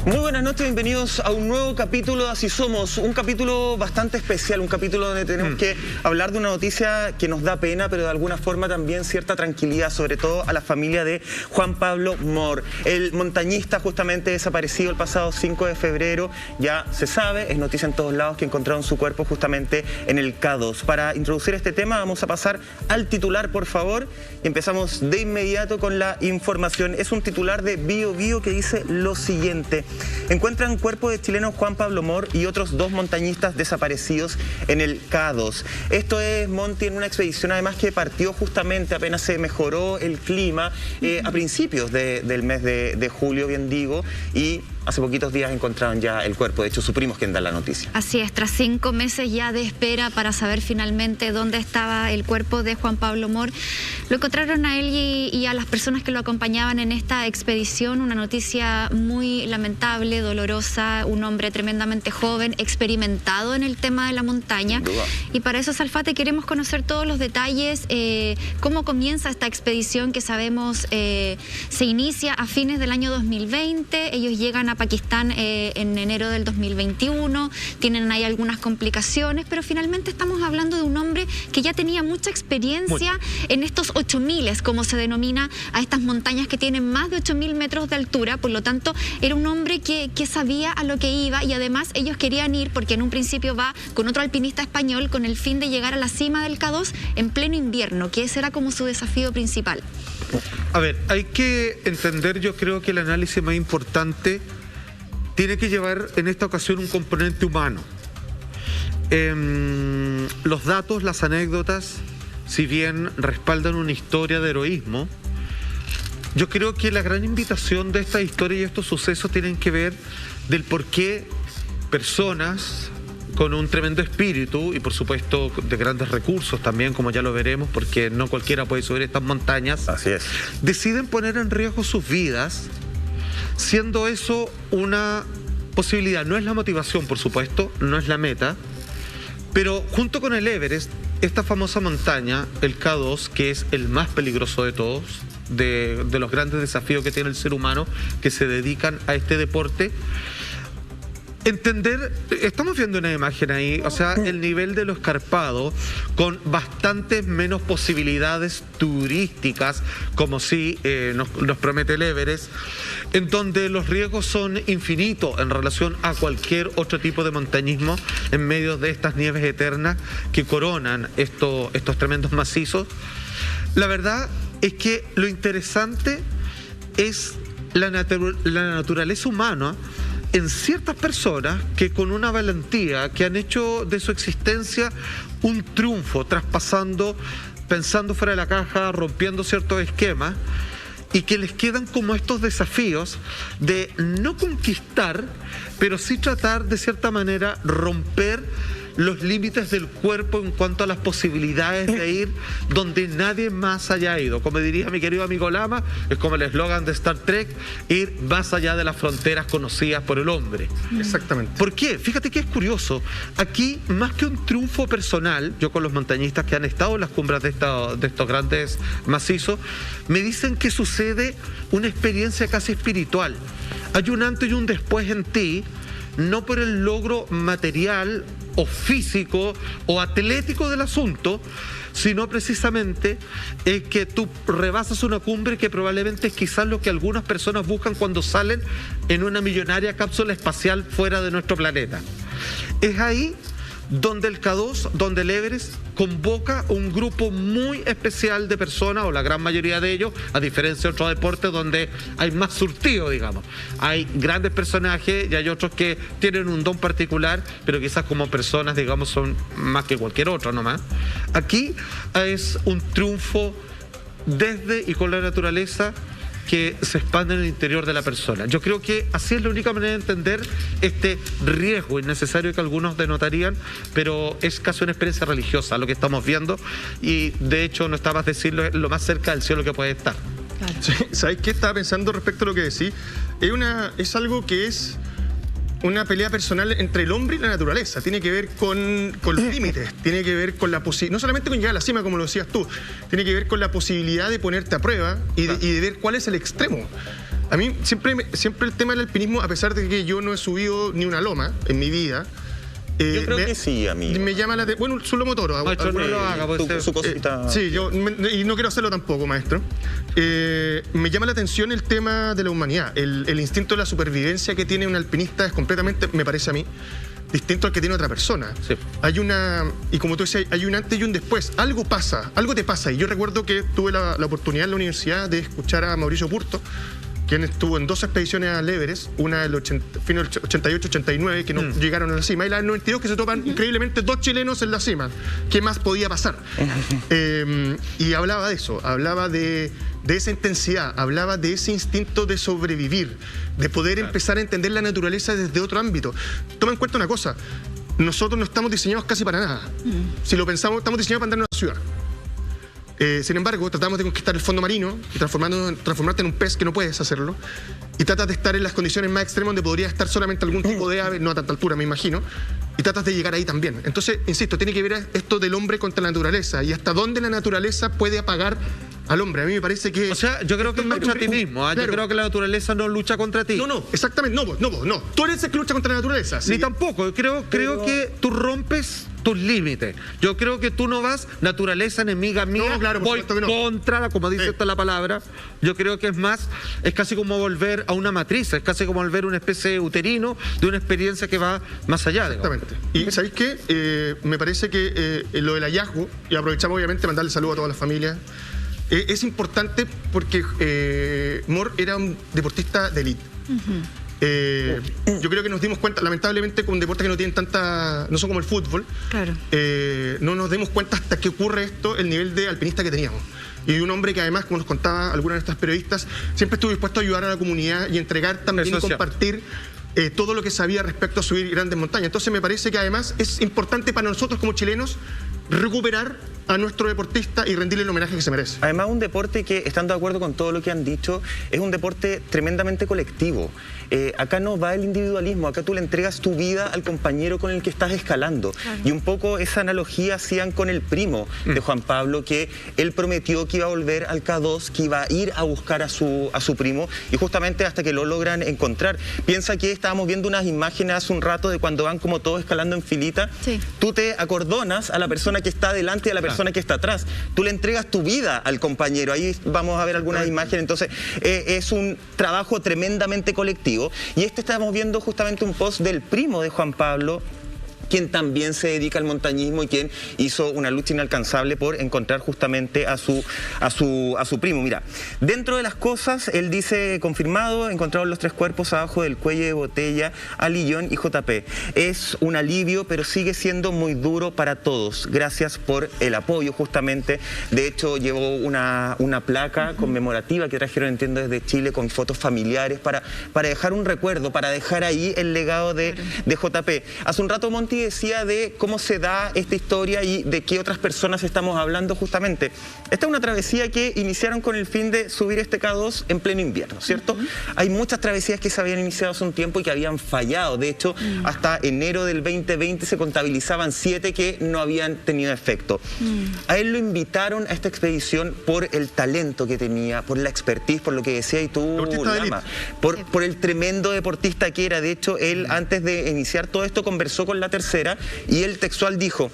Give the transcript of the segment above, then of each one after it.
Muy buenas noches, bienvenidos a un nuevo capítulo de Así Somos, un capítulo bastante especial, un capítulo donde tenemos que hablar de una noticia que nos da pena, pero de alguna forma también cierta tranquilidad, sobre todo a la familia de Juan Pablo Mor, el montañista justamente desaparecido el pasado 5 de febrero, ya se sabe, es noticia en todos lados que encontraron su cuerpo justamente en el K2. Para introducir este tema vamos a pasar al titular, por favor, y empezamos de inmediato con la información. Es un titular de Bio Bio que dice lo siguiente: encuentran cuerpo de chileno Juan Pablo Mor y otros 2 montañistas desaparecidos en el K2. Esto es, Monty, en una expedición además que partió justamente apenas se mejoró el clima a principios del mes de julio, bien digo, y hace poquitos días encontraron ya el cuerpo. De hecho, su primo es quien da la noticia. Así es, tras 5 meses ya de espera para saber finalmente dónde estaba el cuerpo de Juan Pablo Mor, lo encontraron a él y a las personas que lo acompañaban en esta expedición. Una noticia muy lamentable, dolorosa, un hombre tremendamente joven, experimentado en el tema de la montaña. Y para eso, Salfate, queremos conocer todos los detalles, cómo comienza esta expedición que sabemos se inicia a fines del año 2020. Ellos llegan a Pakistán en enero del 2021, tienen ahí algunas complicaciones, pero finalmente estamos hablando de un hombre que ya tenía mucha experiencia en estos 8000, como se denomina a estas montañas que tienen más de 8000 metros de altura. Por lo tanto, era un hombre que sabía a lo que iba, y además ellos querían ir, porque en un principio va con otro alpinista español con el fin de llegar a la cima del K2 en pleno invierno, que ese era como su desafío principal. A ver, hay que entender, yo creo que el análisis más importante tiene que llevar en esta ocasión un componente humano. Los datos, las anécdotas, si bien respaldan una historia de heroísmo, yo creo que la gran invitación de esta historia y estos sucesos tienen que ver del por qué personas con un tremendo espíritu y por supuesto de grandes recursos también, como ya lo veremos, porque no cualquiera puede subir estas montañas. Así es. Deciden poner en riesgo sus vidas, siendo eso una posibilidad. No es la motivación, por supuesto, no es la meta, pero junto con el Everest, esta famosa montaña, el K2, que es el más peligroso de todos, de los grandes desafíos que tiene el ser humano que se dedican a este deporte. Entender, estamos viendo una imagen ahí, o sea, el nivel de lo escarpado, con bastantes menos posibilidades turísticas, como sí nos promete el Everest, en donde los riesgos son infinitos en relación a cualquier otro tipo de montañismo en medio de estas nieves eternas que coronan estos tremendos macizos. La verdad es que lo interesante es la naturaleza humana en ciertas personas que con una valentía que han hecho de su existencia un triunfo, traspasando, pensando fuera de la caja, rompiendo ciertos esquemas, y que les quedan como estos desafíos de no conquistar, pero sí tratar de cierta manera romper los límites del cuerpo en cuanto a las posibilidades de ir donde nadie más haya ido. Como diría mi querido amigo Lama, es como el eslogan de Star Trek: ir más allá de las fronteras conocidas por el hombre. Exactamente. ¿Por qué? Fíjate que es curioso. Aquí, más que un triunfo personal, yo con los montañistas que han estado en las cumbres de estos grandes macizos, me dicen que sucede una experiencia casi espiritual. Hay un antes y un después en ti, no por el logro material o físico o atlético del asunto, sino precisamente es que tú rebasas una cumbre que probablemente es quizás lo que algunas personas buscan cuando salen en una millonaria cápsula espacial fuera de nuestro planeta. Es ahí donde el K2, donde el Everest convoca un grupo muy especial de personas, o la gran mayoría de ellos, a diferencia de otros deportes donde hay más surtido, digamos. Hay grandes personajes y hay otros que tienen un don particular, pero quizás como personas, digamos, son más que cualquier otro nomás. Aquí es un triunfo desde y con la naturaleza que se expande en el interior de la persona. Yo creo que así es la única manera de entender este riesgo innecesario que algunos denotarían, pero es casi una experiencia religiosa lo que estamos viendo, y de hecho no está más decirlo, es lo más cerca del cielo que puede estar. Claro. Sí, ¿sabes qué estaba pensando respecto a lo que decís? Es algo que es una pelea personal entre el hombre y la naturaleza. Tiene que ver con los límites, tiene que ver con la posibilidad, no solamente con llegar a la cima, como lo decías tú, tiene que ver con la posibilidad de ponerte a prueba y de ver cuál es el extremo. A mí siempre el tema del alpinismo, a pesar de que yo no he subido ni una loma en mi vida, yo creo que sí, amigo. Me llama la atención. Bueno, su lomo toro. Maestro, no lo haga, su cosita. Sí, y no quiero hacerlo tampoco, maestro. Me llama la atención el tema de la humanidad. El instinto de la supervivencia que tiene un alpinista es completamente, me parece a mí, distinto al que tiene otra persona. Sí. Y como tú decías, hay un antes y un después. Algo pasa, algo te pasa. Y yo recuerdo que tuve la oportunidad en la universidad de escuchar a Mauricio Purto, quien estuvo en 2 expediciones al Everest, una del fin del 88-89, que no llegaron a la cima, y la del 92, que se topan increíblemente 2 chilenos en la cima. ¿Qué más podía pasar? Y hablaba de eso, hablaba de esa intensidad, hablaba de ese instinto de sobrevivir, de poder empezar a entender la naturaleza desde otro ámbito. Toma en cuenta una cosa, nosotros no estamos diseñados casi para nada. Si lo pensamos, estamos diseñados para andar en una ciudad. Sin embargo, tratamos de conquistar el fondo marino y transformarte en un pez que no puedes hacerlo, y tratas de estar en las condiciones más extremas donde podría estar solamente algún tipo de ave, no a tanta altura me imagino, y tratas de llegar ahí también. Entonces, insisto, tiene que ver esto del hombre contra la naturaleza y hasta dónde la naturaleza puede apagar al hombre. A mí me parece que... O sea, yo creo que es contra ti mismo. Claro. Yo creo que la naturaleza no lucha contra ti. No, exactamente. No. Tú eres el que lucha contra la naturaleza. ¿Sí? Ni tampoco. Creo que tú rompes tus límites. Yo creo que tú no vas, naturaleza enemiga mía, no, claro, voy contra, como dice esta la palabra. Yo creo que es casi como volver a una matriz, es casi como volver a una especie de uterino de una experiencia que va más allá. Exactamente. Y ¿sabéis qué? Me parece que lo del hallazgo, y aprovechamos obviamente mandarle saludo a todas las familias, es importante porque Mor era un deportista de élite. Yo creo que nos dimos cuenta, lamentablemente, con deportes que no tienen no son como el fútbol, claro. No nos dimos cuenta hasta que ocurre esto, el nivel de alpinista que teníamos. Y un hombre que además, como nos contaba alguna de nuestras periodistas, siempre estuvo dispuesto a ayudar a la comunidad y entregar también y compartir todo lo que sabía respecto a subir grandes montañas. Entonces me parece que además es importante para nosotros como chilenos recuperar a nuestro deportista y rendirle el homenaje que se merece. Además, un deporte que, estando de acuerdo con todo lo que han dicho, es un deporte tremendamente colectivo. Acá no va el individualismo, acá tú le entregas tu vida al compañero con el que estás escalando. Claro. Y un poco esa analogía hacían con el primo de Juan Pablo, que él prometió que iba a volver al K2, que iba a ir a buscar a su primo, y justamente hasta que lo logran encontrar. Piensa que estábamos viendo unas imágenes hace un rato de cuando van como todos escalando en filita. Sí. Tú te acordonas a la persona que está adelante y a la persona que está atrás. Tú le entregas tu vida al compañero. Ahí vamos a ver algunas imágenes. Entonces, es un trabajo tremendamente colectivo. Y estamos viendo justamente un post del primo de Juan Pablo, quien también se dedica al montañismo y quien hizo una lucha inalcanzable por encontrar justamente a su primo. Mira, dentro de las cosas, él dice, confirmado, encontraron los 3 cuerpos abajo del cuello de botella, Alillón y JP. Es un alivio, pero sigue siendo muy duro para todos. Gracias por el apoyo, justamente. De hecho, llevó una placa conmemorativa que trajeron, entiendo, desde Chile, con fotos familiares, para dejar un recuerdo, para dejar ahí el legado de JP. Hace un rato Monty decía de cómo se da esta historia y de qué otras personas estamos hablando justamente. Esta es una travesía que iniciaron con el fin de subir este K2 en pleno invierno, ¿cierto? Hay muchas travesías que se habían iniciado hace un tiempo y que habían fallado. De hecho, hasta enero del 2020 se contabilizaban 7 que no habían tenido efecto. A él lo invitaron a esta expedición por el talento que tenía, por la expertise, por lo que decía y tú, Lama, por el tremendo deportista que era. De hecho, él antes de iniciar todo esto conversó con la tercera y él textual dijo: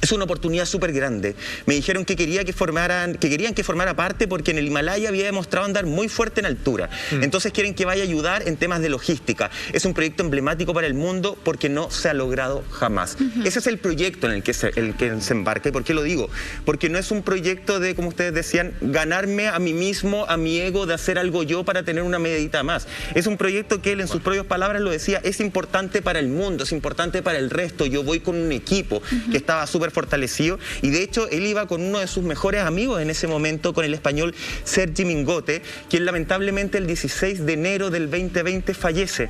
es una oportunidad súper grande. Me dijeron que querían que formara parte porque en el Himalaya había demostrado andar muy fuerte en altura. Entonces quieren que vaya a ayudar en temas de logística. Es un proyecto emblemático para el mundo porque no se ha logrado jamás. Ese es el proyecto en el que se embarca. ¿Y por qué lo digo? Porque no es un proyecto de, como ustedes decían, ganarme a mí mismo, a mi ego, de hacer algo yo para tener una medallita más. Es un proyecto que él, en sus propias palabras, lo decía, es importante para el mundo, es importante para el resto. Yo voy con un equipo que estaba súper fortalecido, y de hecho él iba con uno de sus mejores amigos en ese momento, con el español Sergi Mingote, quien lamentablemente el 16 de enero del 2020 fallece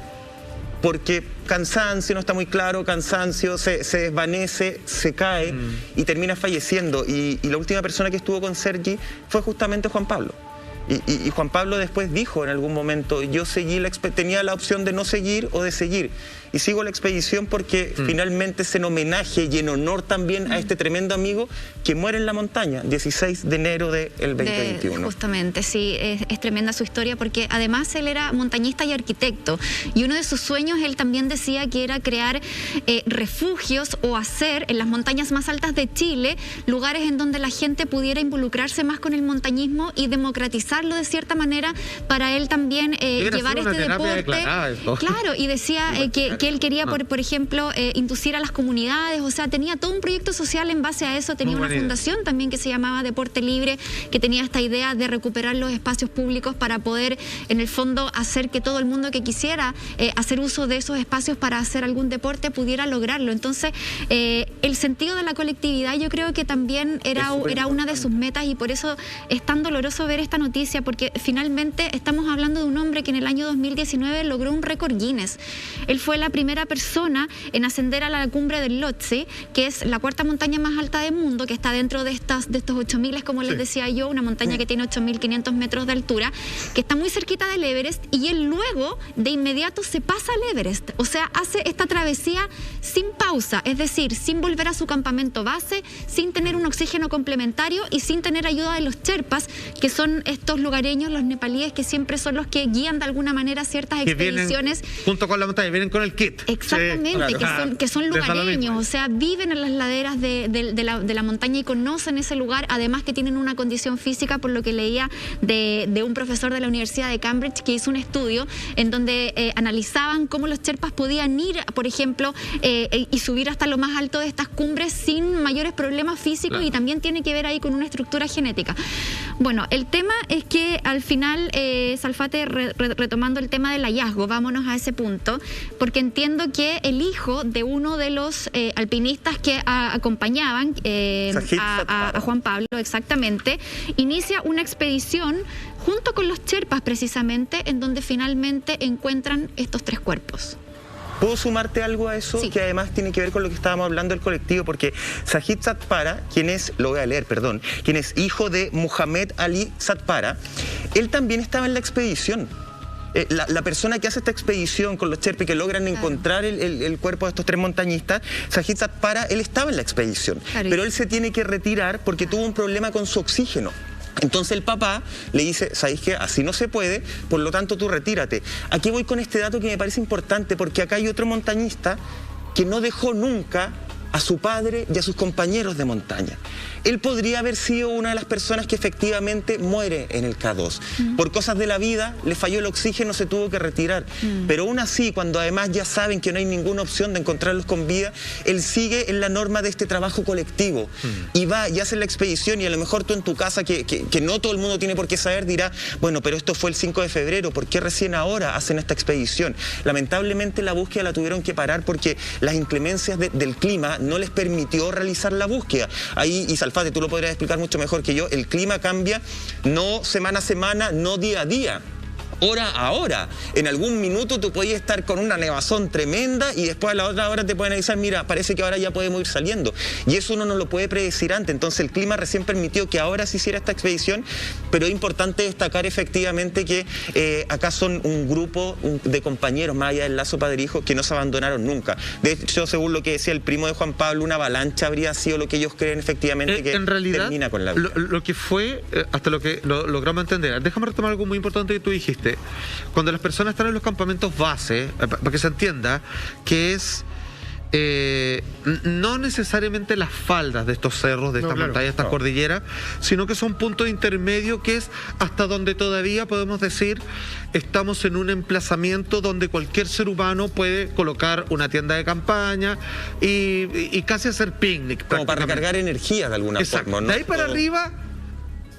porque cansancio, no está muy claro, cansancio, se desvanece, se cae y termina falleciendo. Y la última persona que estuvo con Sergi fue justamente Juan Pablo. Y Juan Pablo después dijo en algún momento, yo tenía la opción de no seguir o de seguir. Y sigo la expedición porque finalmente es en homenaje y en honor también a este tremendo amigo que muere en la montaña, 16 de enero del 2021. Justamente, sí, es tremenda su historia porque además él era montañista y arquitecto. Y uno de sus sueños, él también decía que era crear refugios o hacer en las montañas más altas de Chile lugares en donde la gente pudiera involucrarse más con el montañismo y democratizarlo de cierta manera para él también llevar este deporte. Claro, y decía que él quería, por ejemplo, inducir a las comunidades, o sea, tenía todo un proyecto social en base a eso, tenía una fundación también que se llamaba Deporte Libre, que tenía esta idea de recuperar los espacios públicos para poder, en el fondo, hacer que todo el mundo que quisiera hacer uso de esos espacios para hacer algún deporte pudiera lograrlo. Entonces, el sentido de la colectividad yo creo que también era una de sus metas y por eso es tan doloroso ver esta noticia, porque finalmente estamos hablando de un hombre que en el año 2019 logró un récord Guinness. Él fue la primera persona en ascender a la cumbre del Lhotse, que es la cuarta montaña más alta del mundo, que está dentro de estos 8.000, como les decía yo, una montaña que tiene 8.500 metros de altura, que está muy cerquita del Everest, y él luego de inmediato se pasa al Everest, o sea, hace esta travesía sin pausa, es decir, sin volver a su campamento base, sin tener un oxígeno complementario y sin tener ayuda de los Sherpas, que son estos lugareños, los nepalíes, que siempre son los que guían de alguna manera ciertas expediciones. Junto con la montaña, vienen con el kit. Exactamente, sí, claro. que son lugareños, o sea, viven en las laderas de la montaña y conocen ese lugar, además que tienen una condición física, por lo que leía de un profesor de la Universidad de Cambridge que hizo un estudio en donde analizaban cómo los Sherpas podían ir, por ejemplo, y subir hasta lo más alto de estas cumbres sin mayores problemas físicos, y también tiene que ver ahí con una estructura genética. Bueno, el tema es que al final, Salfate, retomando el tema del hallazgo, vámonos a ese punto, porque entiendo que el hijo de uno de los alpinistas que acompañaban a Juan Pablo, exactamente, inicia una expedición junto con los Sherpas precisamente, en donde finalmente encuentran estos 3 cuerpos. ¿Puedo sumarte algo a eso? Sí. Que además tiene que ver con lo que estábamos hablando del colectivo, porque Sajid Satpara, quien es hijo de Muhammad Ali Satpara, él también estaba en la expedición. La persona que hace esta expedición con los Sherpas, que logran encontrar el cuerpo de estos 3 montañistas, Sajid Satpara, él estaba en la expedición, pero él se tiene que retirar porque tuvo un problema con su oxígeno. Entonces el papá le dice, ¿sabéis qué? Así no se puede, por lo tanto tú retírate. Aquí voy con este dato que me parece importante, porque acá hay otro montañista que no dejó nunca a su padre y a sus compañeros de montaña. Él podría haber sido una de las personas que efectivamente muere en el K2. Por cosas de la vida, le falló el oxígeno, se tuvo que retirar. Pero aún así, cuando además ya saben que no hay ninguna opción de encontrarlos con vida, él sigue en la norma de este trabajo colectivo. Y va y hace la expedición, y a lo mejor tú en tu casa, que no todo el mundo tiene por qué saber, dirá, bueno, pero esto fue el 5 de febrero, ¿por qué recién ahora hacen esta expedición? Lamentablemente la búsqueda la tuvieron que parar porque las inclemencias del clima no les permitió realizar la búsqueda. Ahí, y Salfate, tú lo podrías explicar mucho mejor que yo, el clima cambia no semana a semana, no día a día, hora a hora. En algún minuto tú podías estar con una nevazón tremenda y después a la otra hora te pueden avisar, mira, parece que ahora ya podemos ir saliendo. Y eso uno no lo puede predecir antes. Entonces el clima recién permitió que ahora se hiciera esta expedición, pero es importante destacar efectivamente que acá son un grupo de compañeros, más allá del lazo padre-hijo, que no se abandonaron nunca. De hecho, según lo que decía el primo de Juan Pablo, una avalancha habría sido lo que ellos creen efectivamente que en realidad, termina con la vida. Lo que fue, hasta lo que logramos entender, déjame retomar algo muy importante que tú dijiste. Cuando las personas están en los campamentos base, para que se entienda, que es no necesariamente las faldas de estos cerros, de estas montañas, de estas cordilleras, sino que son puntos intermedios, que es hasta donde todavía podemos decir estamos en un emplazamiento donde cualquier ser humano puede colocar una tienda de campaña y casi hacer picnic. Como para recargar energía de alguna forma, ¿no? De ahí para arriba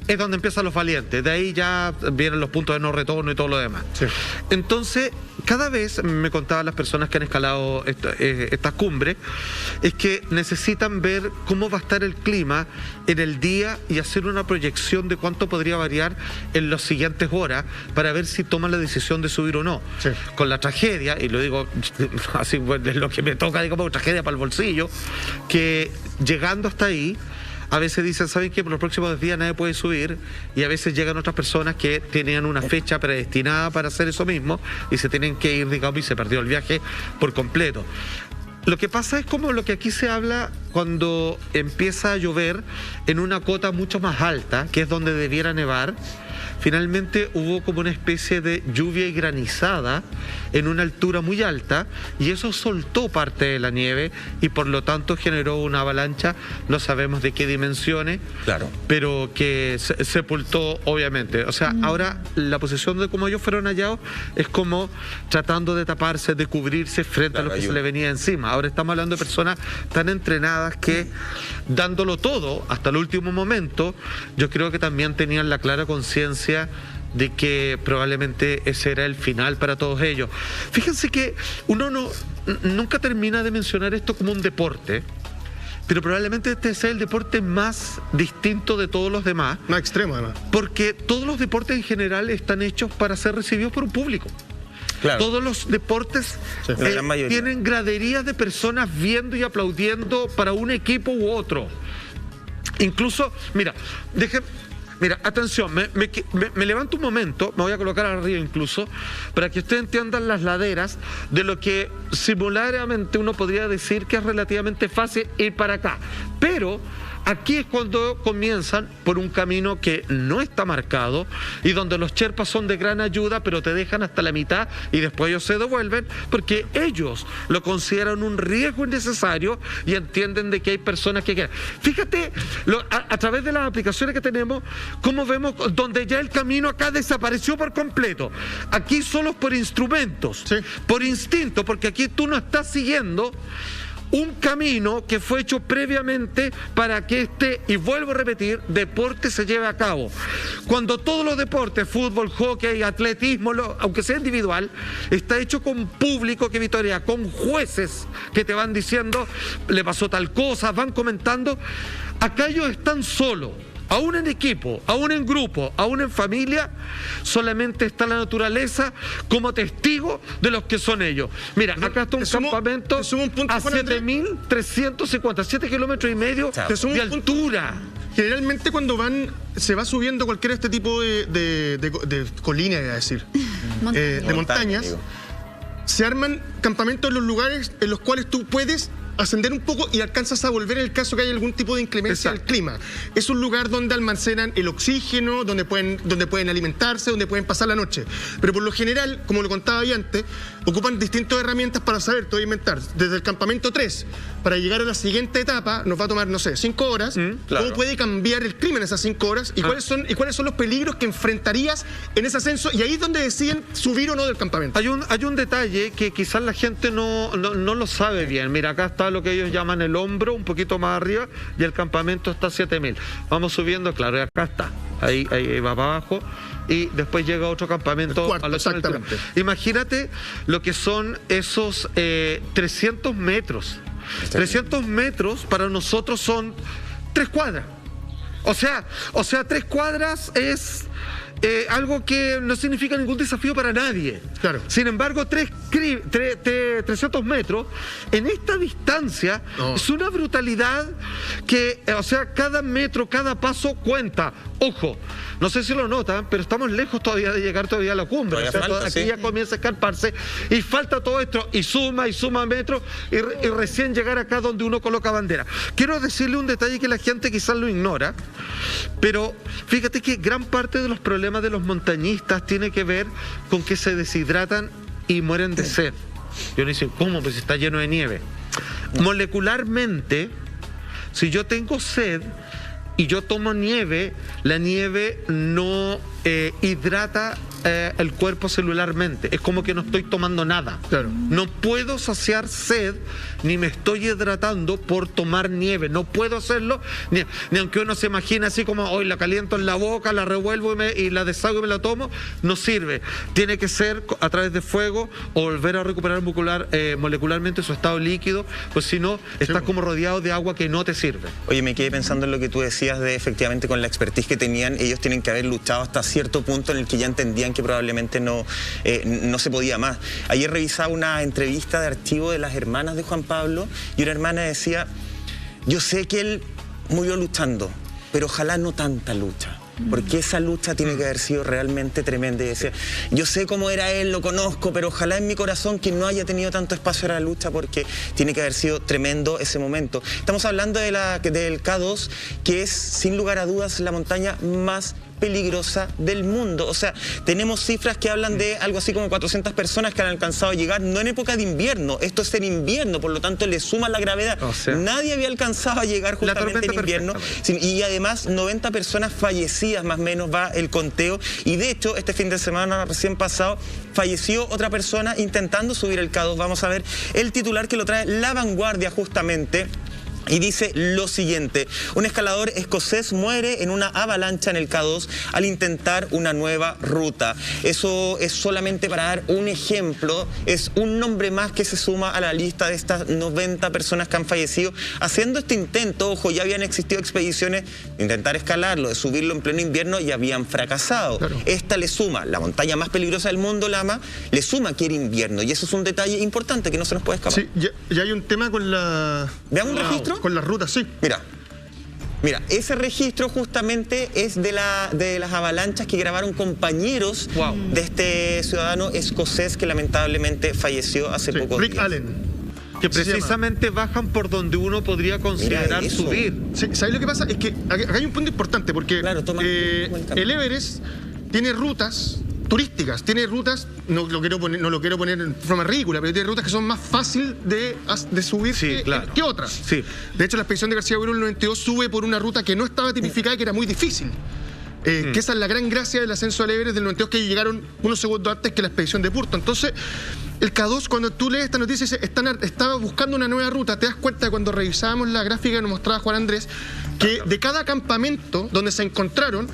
es donde empiezan los valientes, de ahí ya vienen los puntos de no retorno y todo lo demás. Sí. Entonces, cada vez me contaban las personas que han escalado estas cumbres, es que necesitan ver cómo va a estar el clima en el día y hacer una proyección de cuánto podría variar en las siguientes horas para ver si toman la decisión de subir o no. Sí. Con la tragedia, y lo digo así, pues, es lo que me toca, digamos, tragedia para el bolsillo, que llegando hasta ahí, a veces dicen, ¿saben qué? Por los próximos días nadie puede subir, y a veces llegan otras personas que tenían una fecha predestinada para hacer eso mismo y se tienen que ir, digamos, y se perdió el viaje por completo. Lo que pasa es como lo que aquí se habla cuando empieza a llover en una cota mucho más alta, que es donde debiera nevar. Finalmente hubo como una especie de lluvia y granizada en una altura muy alta, y eso soltó parte de la nieve y por lo tanto generó una avalancha, no sabemos de qué dimensiones, Claro. pero que sepultó obviamente. O sea, ahora la posición de cómo ellos fueron hallados es como tratando de taparse, de cubrirse frente a lo que se le venía encima. Ahora estamos hablando de personas tan entrenadas que, dándolo todo hasta el último momento, yo creo que también tenían la clara conciencia de que probablemente ese era el final para todos ellos. Fíjense que uno nunca termina de mencionar esto como un deporte, pero probablemente este sea el deporte más distinto de todos los demás. Más extremo, además. Porque todos los deportes en general están hechos para ser recibidos por un público. Claro. Todos los deportes La gran mayoría. tienen graderías de personas viendo y aplaudiendo para un equipo u otro. Incluso, mira, atención, me levanto un momento, me voy a colocar arriba incluso, para que ustedes entiendan las laderas de lo que simultáneamente uno podría decir que es relativamente fácil ir para acá. Pero aquí es cuando comienzan por un camino que no está marcado y donde los sherpas son de gran ayuda, pero te dejan hasta la mitad y después ellos se devuelven porque ellos lo consideran un riesgo innecesario y entienden de que hay personas que quieren. Fíjate, a través de las aplicaciones que tenemos, cómo vemos donde ya el camino acá desapareció por completo. Aquí solo por instrumentos, Sí. por instinto, porque aquí tú no estás siguiendo un camino que fue hecho previamente para que y vuelvo a repetir, deporte se lleve a cabo. Cuando todos los deportes, fútbol, hockey, atletismo, aunque sea individual, está hecho con público que vitorea, con jueces que te van diciendo, le pasó tal cosa, van comentando. Acá ellos están solos. Aún en equipo, aún en grupo, aún en familia, solamente está la naturaleza como testigo de los que son ellos. Mira, acá está un campamento a 7.357 kilómetros y medio de altura. Generalmente cuando se va subiendo cualquier este tipo de colina, iba a decir, de montañas, digo. se arman campamentos en los lugares en los cuales tú puedes ascender un poco y alcanzas a volver en el caso que haya algún tipo de inclemencia del clima. Es un lugar donde almacenan el oxígeno, donde pueden alimentarse, donde pueden pasar la noche. Pero por lo general, como lo contaba ahí antes, ocupan distintas herramientas para saber, te voy a inventar. Desde el campamento 3, para llegar a la siguiente etapa, nos va a tomar, no sé, 5 horas. claro. ¿Cómo puede cambiar el clima en esas 5 horas? ¿Y cuáles son los peligros que enfrentarías en ese ascenso? Y ahí es donde deciden subir o no del campamento. Hay un detalle que quizás la gente no lo sabe bien. Mira, acá está lo que ellos llaman el hombro, un poquito más arriba, y el campamento está a 7.000. Vamos subiendo, claro, y acá está. Ahí va para abajo. Y después llega otro campamento cuarto, a la otra altura. exactamente. Imagínate lo que son esos 300 metros. 300 metros para nosotros son 3 cuadras. O sea, 3 cuadras es algo que no significa ningún desafío para nadie. Claro. Sin embargo, 300 metros, en esta distancia, es una brutalidad que, o sea, cada metro, cada paso cuenta. Ojo, no sé si lo notan, pero estamos lejos todavía de llegar todavía a la cumbre. Todavía O sea, falta, aquí sí. ya comienza a escarparse y falta todo esto, y suma metros, y recién llegar acá donde uno coloca bandera. Quiero decirle un detalle que la gente quizás lo ignora, pero fíjate que gran parte de los problemas de los montañistas tiene que ver con que se deshidratan y mueren de sed. Y uno dice, ¿cómo? Pues está lleno de nieve. Molecularmente, si yo tengo sed y yo tomo nieve, la nieve no hidrata el cuerpo celularmente. Es como que no estoy tomando nada. Claro. No puedo saciar sed, ni me estoy hidratando por tomar nieve. No puedo hacerlo, ni aunque uno se imagine así como, hoy la caliento en la boca, la revuelvo y la deshago y me la tomo. No sirve. Tiene que ser a través de fuego o volver a recuperar molecularmente su estado líquido, pues si no, estás como rodeado de agua que no te sirve. Oye, me quedé pensando en lo que tú decías de efectivamente con la expertise que tenían, ellos tienen que haber luchado hasta cierto punto en el que ya entendían que probablemente no se podía más. Ayer revisaba una entrevista de archivo de las hermanas de Juan Pablo y una hermana decía, yo sé que él murió luchando, pero ojalá no tanta lucha. Porque esa lucha tiene que haber sido realmente tremenda. Y decía, yo sé cómo era él, lo conozco, pero ojalá en mi corazón que no haya tenido tanto espacio para la lucha, porque tiene que haber sido tremendo ese momento. Estamos hablando de del K2, que es sin lugar a dudas la montaña más peligrosa del mundo. O sea, tenemos cifras que hablan de algo así como 400 personas que han alcanzado a llegar, no en época de invierno, esto es en invierno, por lo tanto le suma la gravedad. O sea, nadie había alcanzado a llegar justamente en invierno, y además 90 personas fallecidas, más o menos va el conteo, y de hecho este fin de semana recién pasado falleció otra persona intentando subir el K2. Vamos a ver el titular que lo trae La Vanguardia justamente. Y dice lo siguiente: un escalador escocés muere en una avalancha en el K2 al intentar una nueva ruta. Eso es solamente para dar un ejemplo, es un nombre más que se suma a la lista de estas 90 personas que han fallecido haciendo este intento. Ojo, ya habían existido expediciones de intentar escalarlo, de subirlo en pleno invierno, y habían fracasado. Claro. Esta le suma, la montaña más peligrosa del mundo, Lama, le suma que era invierno, y eso es un detalle importante que no se nos puede escapar. Sí, ya hay un tema con la... ¿Veamos un registro? Con las rutas, sí. Mira, ese registro justamente es de las avalanchas que grabaron compañeros de este ciudadano escocés que lamentablemente falleció hace pocos días. Rick Allen. Que precisamente bajan por donde uno podría considerar subir. Sí, ¿sabes lo que pasa? Es que acá hay un punto importante, porque claro, el Everest tiene rutas turísticas, tiene rutas, no lo quiero poner en forma ridícula, pero tiene rutas que son más fáciles de subir que otras. Sí. De hecho, la expedición de García Buero en el 92 sube por una ruta que no estaba tipificada y que era muy difícil. Que esa es la gran gracia del ascenso al Everest del 92, que llegaron unos segundos antes que la expedición de Purto. Entonces, el K2, cuando tú lees esta noticia, dice, estaba buscando una nueva ruta. Te das cuenta, cuando revisábamos la gráfica que nos mostraba Juan Andrés, que de cada campamento donde se encontraron,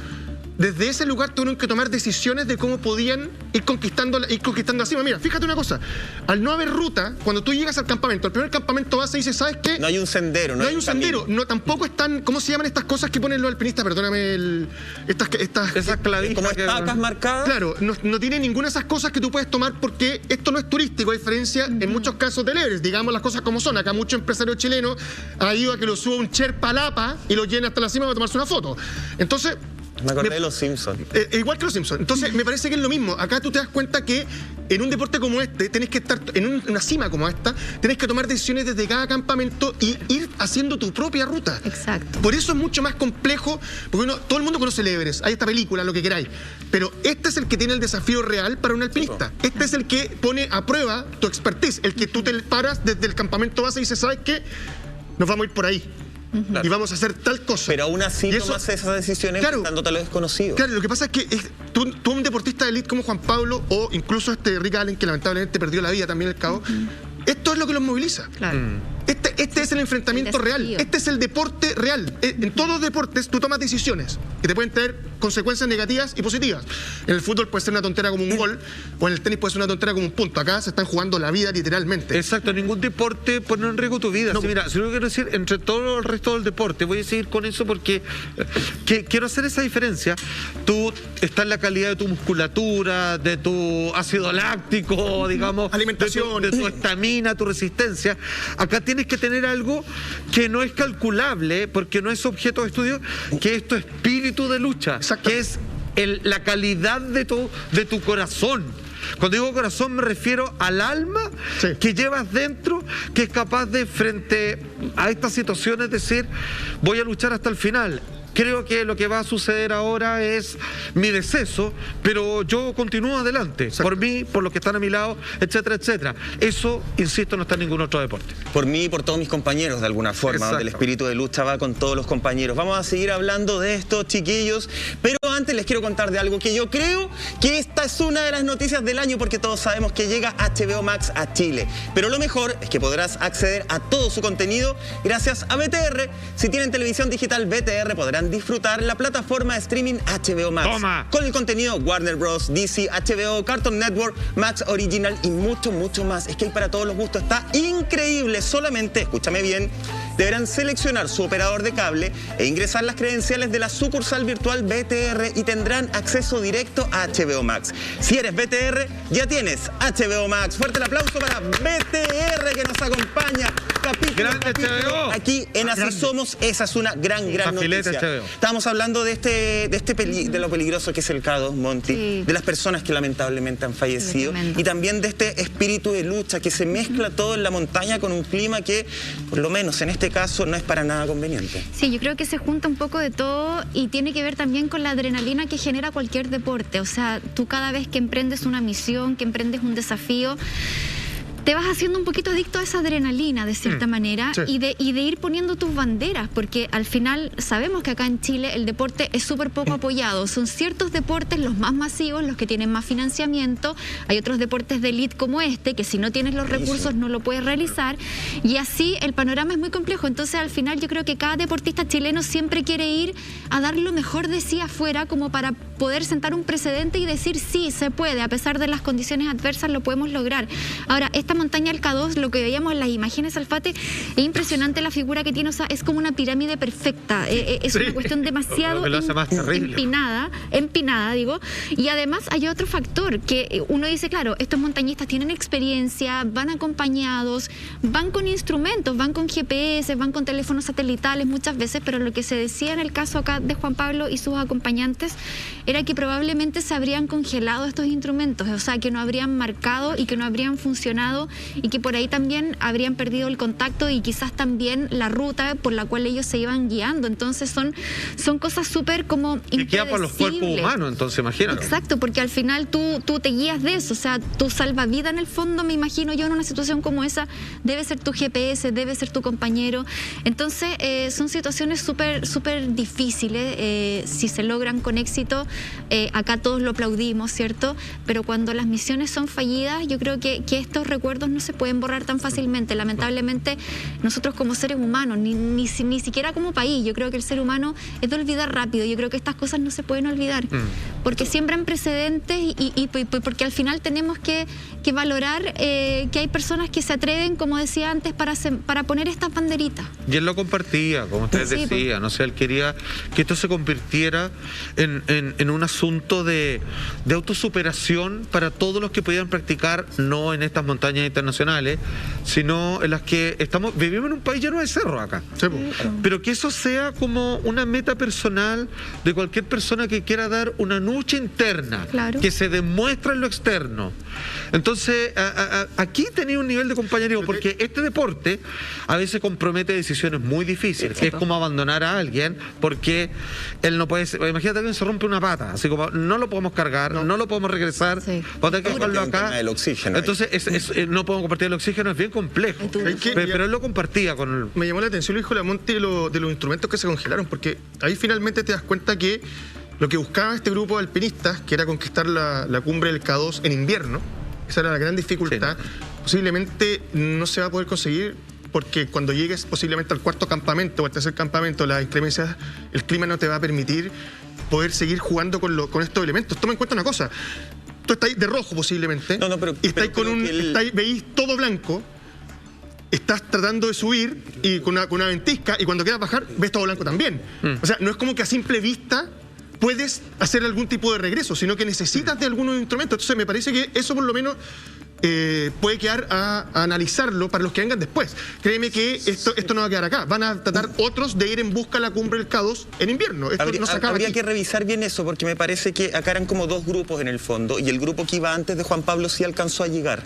desde ese lugar tuvieron que tomar decisiones de cómo podían ir conquistando la cima. Mira, fíjate una cosa, al no haber ruta, cuando tú llegas al campamento, el primer campamento base, dice, ¿sabes qué? No hay un sendero, no hay un sendero, tampoco están, ¿cómo se llaman estas cosas que ponen los alpinistas? Perdóname, esas clavitas como estacas marcadas. Claro, no tiene ninguna de esas cosas que tú puedes tomar, porque esto no es turístico, a diferencia en muchos casos del Everest. Digamos las cosas como son. Acá muchos empresarios chilenos han ido a que lo suba un Sherpa a Lapa y lo lleven hasta la cima para tomarse una foto. Entonces, me acordé de los Simpsons. Igual que los Simpsons. Entonces, me parece que es lo mismo. Acá tú te das cuenta que en un deporte como este, tenés que estar en una cima como esta, tenés que tomar decisiones desde cada campamento y ir haciendo tu propia ruta. Exacto. Por eso es mucho más complejo, porque todo el mundo conoce el Everest, hay esta película, lo que queráis, pero este es el que tiene el desafío real para un alpinista. Este es el que pone a prueba tu expertise, el que tú te paras desde el campamento base y dices, ¿sabes qué? Nos vamos a ir por ahí. Claro. Y vamos a hacer tal cosa. Pero aún así tomas esas decisiones enfrentándote a lo desconocido. Claro, lo que pasa es que tú un deportista de élite como Juan Pablo, o incluso Rick Allen, que lamentablemente perdió la vida también al cabo, esto es lo que los moviliza. Claro. Este es el enfrentamiento real. Este es el deporte real. En todos los deportes tú tomas decisiones que te pueden traer consecuencias negativas y positivas. En el fútbol puede ser una tontera como un gol, o en el tenis puede ser una tontera como un punto. Acá se están jugando la vida literalmente. Exacto, ningún deporte pone en riesgo tu vida. No. Sí, mira, si lo que quiero decir, entre todo el resto del deporte, voy a seguir con eso porque quiero hacer esa diferencia. Tú estás en la calidad de tu musculatura, de tu ácido láctico, digamos, alimentación, de tu estamina, tu resistencia. Acá tienes que tener algo que no es calculable, porque no es objeto de estudio, que es tu espíritu de lucha, que es la calidad de tu corazón. Cuando digo corazón me refiero al alma que llevas dentro, que es capaz de, frente a estas situaciones, decir, voy a luchar hasta el final. Creo que lo que va a suceder ahora es mi deceso, pero yo continúo adelante, por mí, por los que están a mi lado, etcétera, etcétera. Eso, insisto, no está en ningún otro deporte. Por mí y por todos mis compañeros, de alguna forma, donde el espíritu de lucha va con todos los compañeros. Vamos a seguir hablando de esto, chiquillos, pero antes les quiero contar de algo que yo creo que esta es una de las noticias del año, porque todos sabemos que llega HBO Max a Chile. Pero lo mejor es que podrás acceder a todo su contenido gracias a BTR. Si tienen televisión digital BTR, podrán disfrutar la plataforma de streaming HBO Max. ¡Toma! Con el contenido Warner Bros, DC, HBO, Cartoon Network, Max Original y mucho, mucho más. Es que hay para todos los gustos. Está increíble. Solamente, escúchame bien, deberán seleccionar su operador de cable e ingresar las credenciales de la sucursal virtual BTR y tendrán acceso directo a HBO Max. Si eres BTR, ya tienes HBO Max. Fuerte el aplauso para BTR que nos acompaña. Capítulo aquí en Así Somos. Esa es una gran noticia. Estábamos hablando de lo peligroso que es el K2, Monty, de las personas que lamentablemente han fallecido y también de este espíritu de lucha que se mezcla todo en la montaña con un clima que, por lo menos en este caso, no es para nada conveniente. Sí, yo creo que se junta un poco de todo y tiene que ver también con la adrenalina que genera cualquier deporte. O sea, tú cada vez que emprendes una misión, que emprendes un desafío, te vas haciendo un poquito adicto a esa adrenalina de cierta manera, sí. y de ir poniendo tus banderas, porque al final sabemos que acá en Chile el deporte es súper poco apoyado. Son ciertos deportes los más masivos, los que tienen más financiamiento. Hay otros deportes de élite como este, que si no tienes los recursos no lo puedes realizar, y así el panorama es muy complejo. Entonces al final yo creo que cada deportista chileno siempre quiere ir a dar lo mejor de sí afuera, como para poder sentar un precedente y decir sí, se puede, a pesar de las condiciones adversas lo podemos lograr. Ahora, esta montaña del K2, lo que veíamos en las imágenes, Alfate, es impresionante la figura que tiene. O sea, es como una pirámide perfecta, es una cuestión demasiado empinada, digo. Y además hay otro factor, que uno dice, claro, estos montañistas tienen experiencia, van acompañados, van con instrumentos, van con GPS, van con teléfonos satelitales muchas veces, pero lo que se decía en el caso acá de Juan Pablo y sus acompañantes era que probablemente se habrían congelado estos instrumentos, o sea, que no habrían marcado y que no habrían funcionado, y que por ahí también habrían perdido el contacto y quizás también la ruta por la cual ellos se iban guiando. Entonces son cosas súper como impredecibles. Que queda por los cuerpos humanos, entonces imagínate. Exacto, porque al final tú te guías de eso, o sea, tu salvavidas en el fondo, me imagino yo, en una situación como esa, debe ser tu GPS, debe ser tu compañero. Entonces son situaciones súper difíciles, si se logran con éxito, acá todos lo aplaudimos, ¿cierto? Pero cuando las misiones son fallidas, yo creo que estos recuerdos no se pueden borrar tan fácilmente. Lamentablemente, nosotros como seres humanos, ni siquiera como país, yo creo que el ser humano es de olvidar rápido. Yo creo que estas cosas no se pueden olvidar, porque siembran precedentes y porque al final tenemos que valorar que hay personas que se atreven, como decía antes, para poner estas banderitas. Y él lo compartía, como usted decía, no sé, él quería que esto se convirtiera en un asunto de autosuperación para todos los que pudieran practicar, no en estas montañas internacionales, sino en las que vivimos en un país lleno de cerros acá. Sí, pero que eso sea como una meta personal de cualquier persona que quiera dar una lucha interna, que se demuestra en lo externo. Entonces, aquí tenía un nivel de compañerismo, porque este deporte a veces compromete decisiones muy difíciles, que es como abandonar a alguien, porque él no puede ser, imagínate que alguien se rompe una pata, así como no lo podemos cargar, no lo podemos regresar, vamos a tener que dejarlo acá. El oxígeno. Entonces, no podemos compartir el oxígeno, es bien complejo. Pero él lo compartía con el... Me llamó la atención, lo dijo la Monte, de los instrumentos que se congelaron, porque ahí finalmente te das cuenta que lo que buscaba este grupo de alpinistas, que era conquistar la cumbre del K2 en invierno, esa era la gran dificultad, posiblemente no se va a poder conseguir, porque cuando llegues posiblemente al cuarto campamento o al tercer campamento, las inclemencias, el clima no te va a permitir poder seguir jugando con estos elementos. Toma en cuenta una cosa, tú estás ahí de rojo posiblemente, veis todo blanco, estás tratando de subir y con una ventisca, y cuando quieras bajar ves todo blanco también. O sea, no es como que a simple vista puedes hacer algún tipo de regreso, sino que necesitas de algunos instrumentos. Entonces me parece que eso por lo menos puede quedar a analizarlo para los que vengan después. Créeme que esto no va a quedar acá. Van a tratar otros de ir en busca de la cumbre del K2 en invierno. Habría que revisar bien eso, porque me parece que acá eran como dos grupos en el fondo, y el grupo que iba antes de Juan Pablo sí alcanzó a llegar.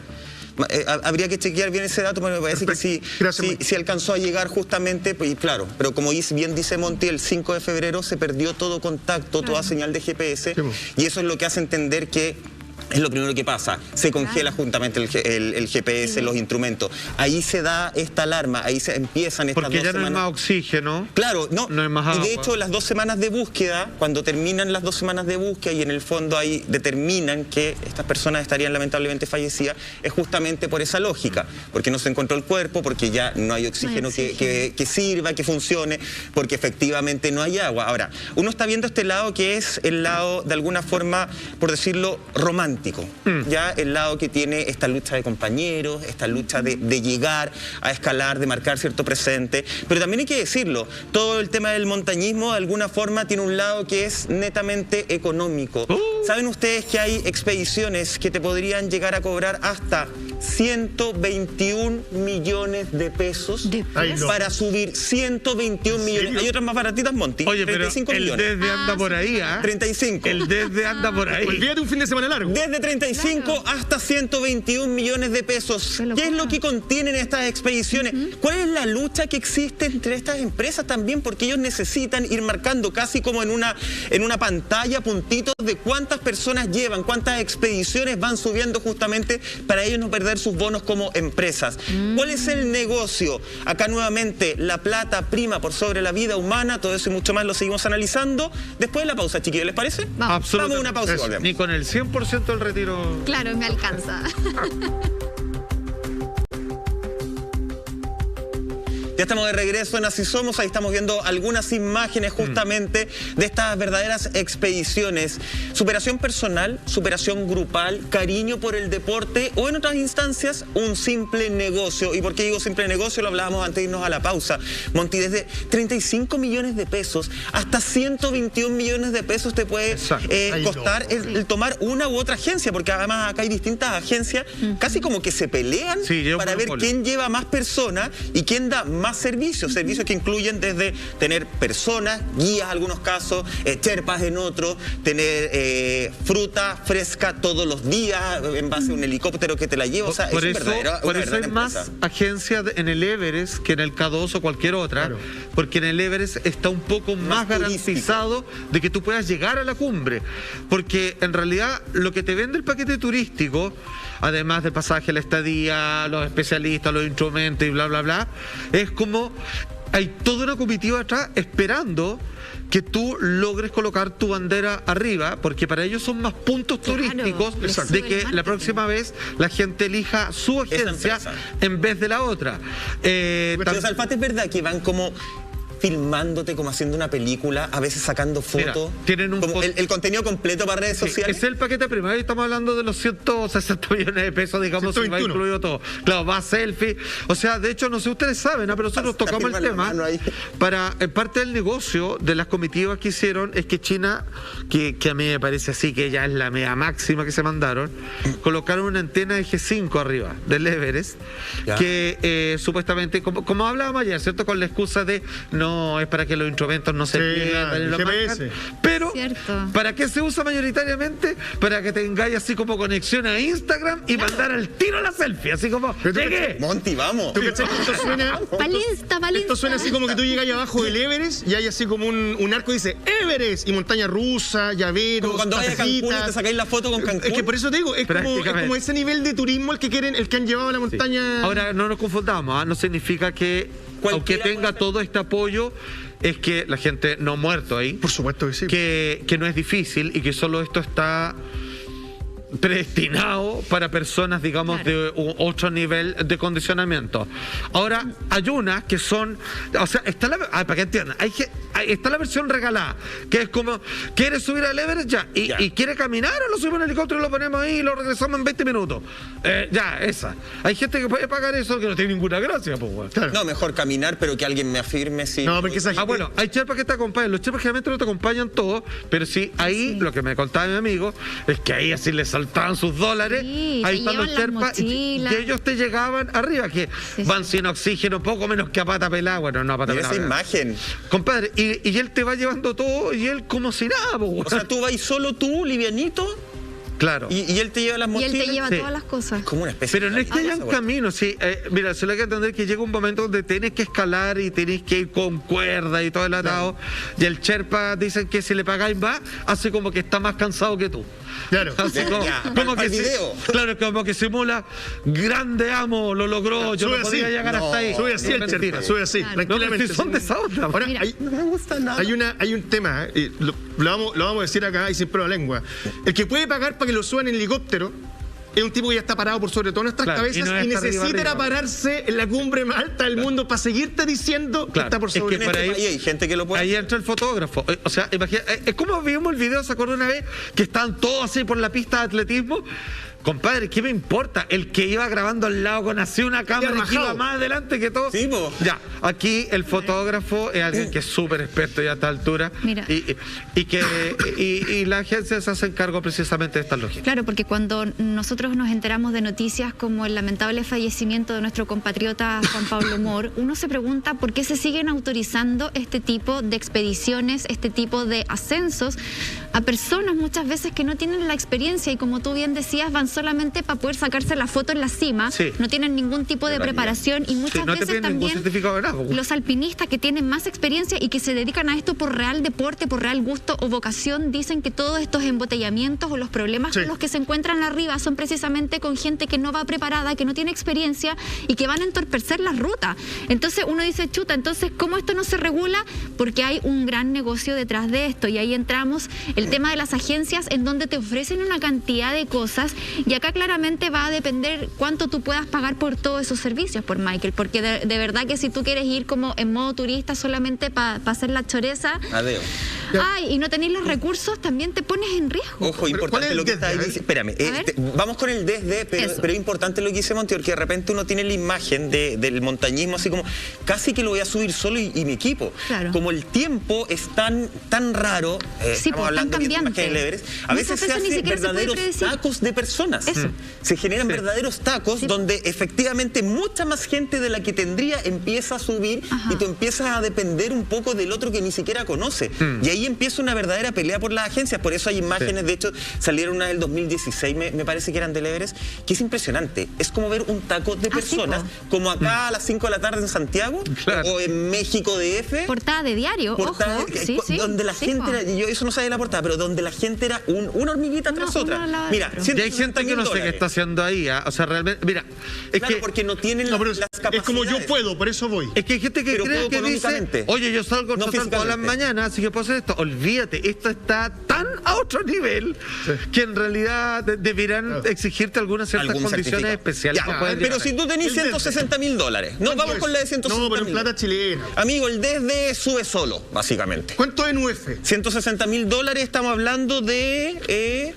Habría que chequear bien ese dato, pero me parece que sí alcanzó a llegar justamente, pues, claro, pero como bien dice Monty, el 5 de febrero se perdió todo contacto, toda señal de GPS, y eso es lo que hace entender que es lo primero que pasa, se congela juntamente el GPS, los instrumentos. Ahí se da esta alarma, ahí se empiezan estas 2 semanas. Porque ya no hay más oxígeno. Claro, no hay más agua. Y de hecho las 2 semanas de búsqueda, cuando terminan las 2 semanas de búsqueda y en el fondo ahí determinan que estas personas estarían lamentablemente fallecidas, es justamente por esa lógica, porque no se encontró el cuerpo, porque ya no hay oxígeno que sirva, que funcione, porque efectivamente no hay agua. Ahora, uno está viendo este lado que es el lado de alguna forma, por decirlo, romántico. romántico, ya el lado que tiene esta lucha de compañeros, esta lucha de llegar a escalar, de marcar cierto presente, pero también hay que decirlo, todo el tema del montañismo de alguna forma tiene un lado que es netamente económico. ¿Saben ustedes que hay expediciones que te podrían llegar a cobrar hasta 121 millones de pesos para subir 121 millones? Hay otras más baratitas, Monty. Oye, pero 35 el millones. desde anda por ahí, ¿ah? 35. El desde anda por ahí. Olvídate un fin de semana largo. Desde 35 hasta 121 millones de pesos. ¿Qué es lo que contienen estas expediciones? ¿Cuál es la lucha que existe entre estas empresas también? Porque ellos necesitan ir marcando casi como en una pantalla puntitos de cuántas personas llevan, cuántas expediciones van subiendo justamente para ellos no perder sus bonos como empresas. ¿Cuál es el negocio? Acá nuevamente la plata prima por sobre la vida humana, todo eso y mucho más lo seguimos analizando después de la pausa, chiquillos, ¿les parece? Vamos. Vamos a una pausa y volvemos. Ni con el 100% del retiro. Claro, me alcanza. Ya estamos de regreso en Así Somos, ahí estamos viendo algunas imágenes justamente de estas verdaderas expediciones. Superación personal, superación grupal, cariño por el deporte o en otras instancias un simple negocio. ¿Y por qué digo simple negocio? Lo hablábamos antes de irnos a la pausa. Monty, desde 35 millones de pesos hasta 121 millones de pesos te puede costar el tomar una u otra agencia, porque además acá hay distintas agencias, casi como que se pelean para ver quién lleva más personas y quién da más servicios que incluyen desde tener personas, guías en algunos casos, cherpas en otros, tener fruta fresca todos los días en base a un helicóptero que te la lleva. O sea, por eso hay más agencias en el Everest que en el K2 o cualquier otra, porque en el Everest está un poco más garantizado de que tú puedas llegar a la cumbre, porque en realidad lo que te vende el paquete turístico, además del pasaje, la estadía, los especialistas, los instrumentos y bla, bla, bla, es como hay toda una comitiva atrás esperando que tú logres colocar tu bandera arriba, porque para ellos son más puntos turísticos de que la próxima vez la gente elija su agencia en vez de la otra. Pero Salfate, es verdad que van como filmándote, como haciendo una película, a veces sacando fotos. Tienen el contenido completo para redes sociales. Es el paquete primero, estamos hablando de los 160 millones de pesos, digamos, si va incluido todo. Claro, va selfie. O sea, de hecho, no sé si ustedes saben, pero nosotros tocamos el tema. Parte del negocio de las comitivas que hicieron es que China, que a mí me parece así, que ya es la mega máxima que se mandaron, colocaron una antena de G5 arriba del Everest, que supuestamente, como hablábamos ayer, ¿cierto? Con la excusa de no, es para que los instrumentos no se pierdan y lo marcan. Pero, ¿para qué se usa mayoritariamente? Para que tengáis así como conexión a Instagram y mandar al tiro la selfie, así como, llegué. Monty, vamos. ¿Tú cachai que esto suena? Esto suena así como que tú llegas abajo del Everest y hay así como un arco que dice Everest y montaña rusa, llavero, como cuando vayas a Cancún y te sacáis la foto con Cancún. Es que por eso te digo, es como ese nivel de turismo el que han llevado a la montaña. Ahora, no nos confundamos, no significa que aunque tenga todo este apoyo, es que la gente no ha muerto ahí. Por supuesto que sí. Que no es difícil y que solo esto está predestinado para personas, digamos, de otro nivel de condicionamiento. Ahora, hay unas que son, o sea, está para que entiendan, está la versión regalada, que es como, ¿quieres subir al Everest? ¿Y quiere caminar o lo subimos en helicóptero y lo ponemos ahí y lo regresamos en 20 minutos? Esa. Hay gente que puede pagar eso que no tiene ninguna gracia, pues. Claro. No, mejor caminar, pero que alguien me afirme si... No, porque esa gente... bueno, hay cherpas que te acompañan. Los cherpas generalmente no te acompañan todos, pero sí, ahí, lo que me contaba mi amigo, es que ahí así les saltaban sus dólares, ahí están los cherpas y ellos te llegaban arriba, que van sin oxígeno, poco menos que a pata pelada. Bueno, no a pata pelada. Esa imagen. Compadre, y él te va llevando todo y él como si nada, o sea, tú vas solo tú, livianito. Claro. Y él te lleva las mochilas. Y él te lleva todas las cosas. Como una especie Pero no es que haya un camino, mira, solo hay que entender que llega un momento donde tenés que escalar y tenés que ir con cuerda y todo el atado. Y el Sherpa dicen que si le pagáis va, hace como que está más cansado que tú. Claro. Así como que claro, como que simula, grande amo, lo logró, yo no podía llegar hasta ahí. Sube así el Sherpa, sube así, tranquilamente. Son de esa onda. Ahora, no me gusta nada. Hay un tema, lo vamos a decir acá y sin prueba de lengua. El que puede pagar para que lo suban en helicóptero, es un tipo que ya está parado por sobre todas nuestras Claro, cabezas y no y está necesita arriba. pararse en la cumbre más alta del mundo para seguirte diciendo que Claro, está por es que sobre En este ahí- país hay gente que lo puede. Ahí entra el fotógrafo. O sea, imagina, es como vimos el video, ¿se acuerdan una vez? Que estaban todos así por la pista de atletismo. Compadre, ¿qué me importa? El que iba grabando al lado con así una cámara que iba rajado. más adelante que todo. Sí, po. Ya, aquí el fotógrafo es alguien que es súper experto ya a esta altura. Mira. Y la agencia se hace cargo precisamente de esta lógica. Claro, porque cuando nosotros nos enteramos de noticias como el lamentable fallecimiento de nuestro compatriota Juan Pablo Mor, uno se pregunta por qué se siguen autorizando este tipo de expediciones, este tipo de ascensos a personas muchas veces que no tienen la experiencia y, como tú bien decías, van solamente para poder sacarse la foto en la cima, Sí. no tienen ningún tipo de preparación y muchas Sí, no te veces piden ningún también certificado de nada. los alpinistas que tienen más experiencia y que se dedican a esto por real deporte, por real gusto o vocación, dicen que todos estos embotellamientos o los problemas Sí. con los que se encuentran arriba son precisamente con gente que no va preparada, que no tiene experiencia y que van a entorpecer la ruta. Entonces uno dice, chuta, entonces ¿cómo esto no se regula? Porque hay un gran negocio detrás de esto y ahí entramos el tema de las agencias en donde te ofrecen una cantidad de cosas y acá claramente va a depender cuánto tú puedas pagar por todos esos servicios, por Michael, porque de verdad que si tú quieres ir como en modo turista solamente para hacer la choreza, Adeo. ay, y no tenés los recursos, también te pones en riesgo. Ojo, ¿cuál es importante el lo que desde? está ahí. A ver. Espérame, A ver. vamos con el desde, pero Eso. es importante lo que dice Monti, porque de repente uno tiene la imagen del montañismo así como casi que lo voy a subir solo y mi equipo. Claro. Como el tiempo es tan raro, Sí, estamos pues, tan hablando que esta cambiante. imagen del Everest, a Muchas veces se veces ni hacen siquiera se puede verdaderos predecir. tacos de personas. Eso. Se generan Sí. verdaderos tacos Sí. donde efectivamente mucha más gente de la que tendría empieza a subir Ajá. y tú empiezas a depender un poco del otro que ni siquiera conoce. Y ahí empieza una verdadera pelea por las agencias. Por eso hay imágenes, de hecho, salieron una del 2016, me parece que eran del Everest, que es impresionante. Es como ver un taco de Ah, sí, personas, po. como acá a las 5 de la tarde en Santiago, Claro. o en México DF. Portada de diario, Portada, ojo. Sí, sí. donde la Sí, gente po. era, yo eso no sabía la portada, pero donde la gente era una hormiguita Una- tras una otra. al lado de Mira, otro. Y hay gente que no sé qué está haciendo ahí. O sea, realmente, mira, es Claro, que... porque no tienen No, pero las capacidades. es como yo puedo, por eso voy. Es que hay gente que Pero cree puedo que dice, económicamente. oye, yo salgo No a trotar todas las físicamente. mañanas, así que puedo hacer esto. Olvídate, esto está tan a otro nivel que en realidad deberían exigirte algunas ciertas Algún condiciones certificado. especiales Ya, para poder pero llegar si ahí. tú tenés El desde. $160.000, no, vamos con la de 160.000. No, pero en plata chilena. Amigo, el desde sube solo, básicamente. ¿Cuánto en UF? $160.000, estamos hablando de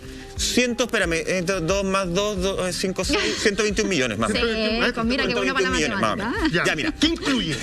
2 más 2, 5, 6, 121 millones más. Sí, pues mira qué bueno para la 121 millones, más o menos. matemática. Ya, mira. ¿Qué incluye?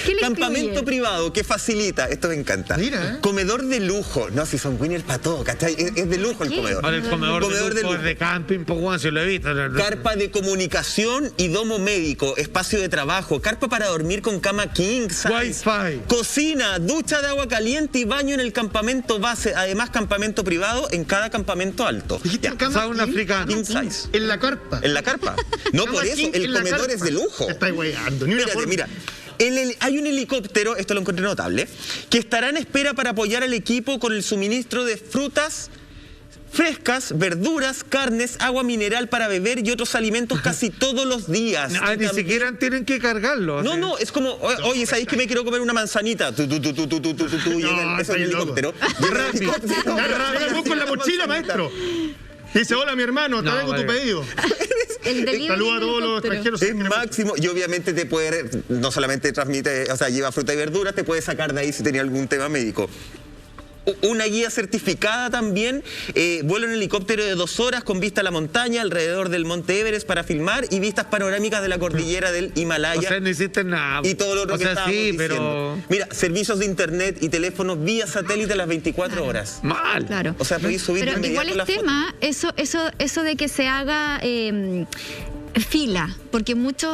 ¿Qué le Campamento incluye? privado que facilita, esto me encanta. Mira. Comedor de lujo. No, si son winners para todo, ¿cachai? Es de lujo el ¿Qué? comedor. Ahora el comedor de lujo es de camping, pues bueno, si lo he visto. Carpa de comunicación y domo médico, espacio de trabajo, carpa para dormir con cama king size, Wi-Fi. cocina, ducha de agua caliente y baño en el campamento base, además campamento privado en cada campamento alto. Dijiste Ya, cama un king, africano. king size. En la carpa. En la carpa. No, Cama por eso, king el en la comedor carpa. es de lujo. Te estás weando, ni una Espérate, forma. mira. Hay un helicóptero, esto lo encontré notable, que estará en espera para apoyar al equipo con el suministro de frutas frescas, verduras, carnes, agua mineral para beber y otros alimentos casi todos los días. Ah, Y ni también- siquiera tienen que cargarlo. No, así. no, es como, oye, ¿sabéis que me quiero comer una manzanita? Llega está el bien helicóptero. Llega el helicóptero. Claro, vos con la mochila, maestro. Dice, hola mi hermano, te No, traigo tu vale. pedido. El delivery Saluda a del todos los helicóptero. extranjeros. Es máximo, y obviamente te puede, no solamente transmite, o sea, lleva fruta y verduras, te puede sacar de ahí si tenía algún tema médico. Una guía certificada también, vuelo en helicóptero de 2 horas con vista a la montaña alrededor del Monte Everest para filmar y vistas panorámicas de la cordillera del Himalaya. O sea, no hiciste nada. Y todo lo otro o que sea, estábamos sí, diciendo. pero Mira, servicios de internet y teléfonos vía satélite a las 24 horas. mal. Claro. O sea, podéis subir de Pero igual inmediato es la foto. tema, eso de que se haga fila, porque muchos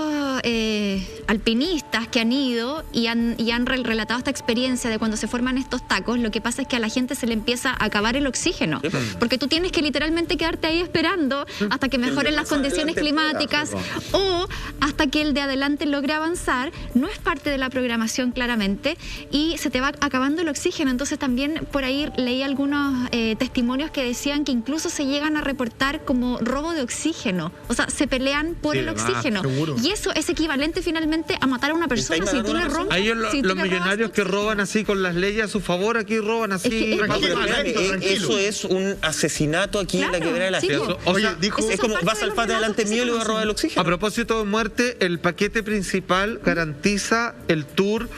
alpinistas que han ido y han relatado esta experiencia de cuando se forman estos tacos, lo que pasa es que a la gente se le empieza a acabar el oxígeno, porque tú tienes que literalmente quedarte ahí esperando hasta que mejoren las más condiciones adelante climáticas o hasta que el de adelante logre avanzar. No es parte de la programación claramente y se te va acabando el oxígeno. Entonces también por ahí leí algunos testimonios que decían que incluso se llegan a reportar como robo de oxígeno. O sea, se pelean mueren por Sí, el además, oxígeno. seguro. Y eso es equivalente finalmente a matar a una persona. Si tú le rompes, Ahí los si tú le robas millonarios que oxígeno. roban así con las leyes a su favor, aquí roban así. Es que- No, pero Tranquilo, espérame, tranquilo. eso es un asesinato aquí en la Claro, quebrada de la sí, Fiesta. po. O sea, Oye, dijo... Ese Es como, parte vas de al los pate relatos delante que se mío y le voy a robar el conocen. oxígeno. a propósito de muerte, el paquete principal garantiza el tour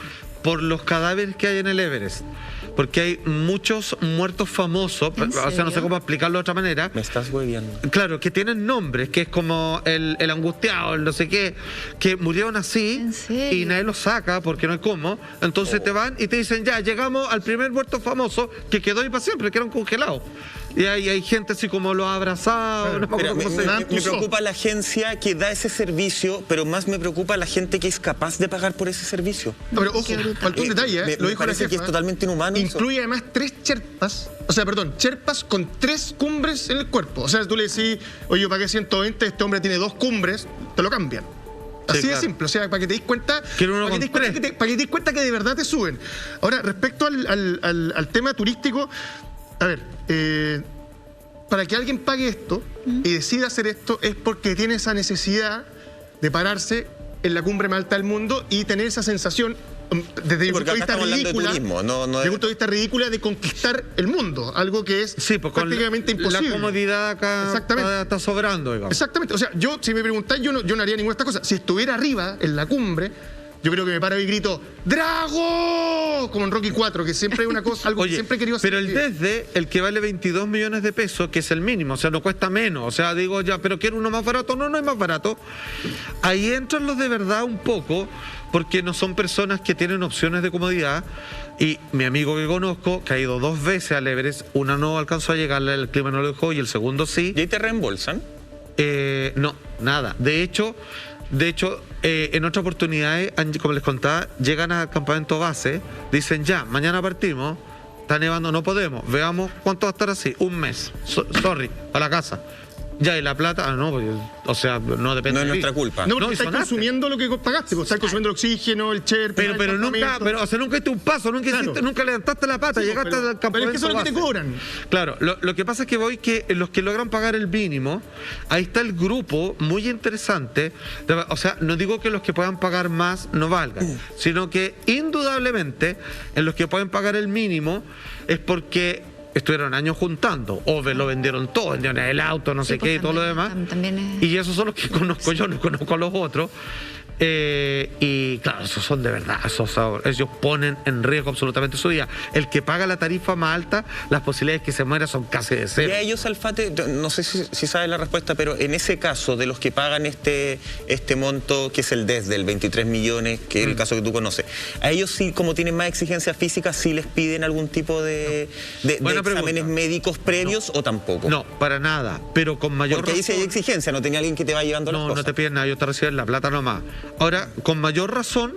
por los cadáveres que hay en el Everest. Porque hay muchos muertos famosos, ¿En o sea, no sé serio? cómo explicarlo de otra manera. Me estás hueviando. Claro, que tienen nombres, que es como el angustiado, el no sé qué, que murieron así ¿En serio? y nadie los saca porque no hay cómo. Entonces te van y te dicen, ya, llegamos al primer muerto famoso que quedó ahí para siempre, que era un congelado. Y hay gente así como lo ha abrazado, no me Mira, acuerdo me, cómo se me- llama. me preocupa la agencia que da ese servicio, pero más me preocupa la gente que es capaz de pagar por ese servicio. Pero ojo, Qué brutal. faltó un detalle, Me lo dijo la parece que jefa. es totalmente inhumano eso. Incluye además 3 cherpas, cherpas con 3 cumbres en el cuerpo. O sea, tú le decís, oye, yo pagué 120, este hombre tiene 2 cumbres, te lo cambian. Así de claro. simple, o sea, para que te des cuenta, Quiero uno para que con te des cuenta tres. para que te des cuenta que de verdad te suben. Ahora, respecto al tema turístico, a ver, para que alguien pague esto y decida hacer esto es porque tiene esa necesidad de pararse en la cumbre más alta del mundo y tener esa sensación, desde mi punto porque de acá vista estamos hablando de ridícula, turismo, no desde de- mi punto de vista ridícula de conquistar el mundo, algo que es Sí, pues con prácticamente imposible. la comodidad acá Exactamente. está sobrando, digamos. Exactamente, o sea, yo, si me preguntáis, yo no haría ninguna de estas cosas. Si estuviera arriba, en la cumbre, yo creo que me paro y grito ¡Drago! Como en Rocky 4, que siempre hay una cosa, algo que Oye, siempre he querido hacer. pero el desde, el que vale 22 millones de pesos, que es el mínimo, o sea, no cuesta menos. O sea, digo ya, pero quiero uno más barato. No, no hay más barato. Ahí entran los de verdad un poco, porque no son personas que tienen opciones de comodidad. Y mi amigo que conozco, que ha ido 2 veces al Everest, una no alcanzó a llegarle, el clima no lo dejó, y el segundo sí. ¿Y ahí te reembolsan? No, nada. De hecho, en otras oportunidades, como les contaba, llegan al campamento base, dicen ya, mañana partimos, está nevando, no podemos, veamos cuánto va a estar así, un mes, sorry, para la casa. Ya, y la plata, no, pues, o sea, no depende No es de mí. nuestra culpa. No, porque No, estás sonaste. consumiendo lo que pagaste, pues, estás consumiendo el oxígeno, el cherpa, Pero el nunca, campamento. o sea, nunca hiciste un paso, nunca, Claro. nunca levantaste la pata, Sí, llegaste pero- al campamento pero es que eso es lo que te base. cobran. Claro, lo que pasa es que voy que los que logran pagar el mínimo, ahí está el grupo muy interesante. O sea, no digo que los que puedan pagar más no valgan, sino que indudablemente en los que pueden pagar el mínimo es porque estuvieron años juntando, o lo vendieron todo, vendieron el auto, no sé pues qué, y todo lo demás. también es- Y esos son los que conozco yo, no conozco a los otros. Y claro, esos son de verdad, ellos ponen en riesgo absolutamente su vida. El que paga la tarifa más alta, las posibilidades de que se muera son casi de Y cero. a ellos, Alfate, no sé si sabes la respuesta, pero en ese caso de los que pagan este monto, que es el desde el 23 millones, que es el caso que tú conoces, a ellos sí, como tienen más exigencias físicas, sí les piden algún tipo de Buena exámenes pregunta. médicos previos o tampoco. No, para nada, pero con mayor Porque ahí sí hay razón. exigencia, no tenía alguien que te va llevando las No, cosas. no te piden nada, ellos te reciben la plata nomás. Ahora, con mayor razón,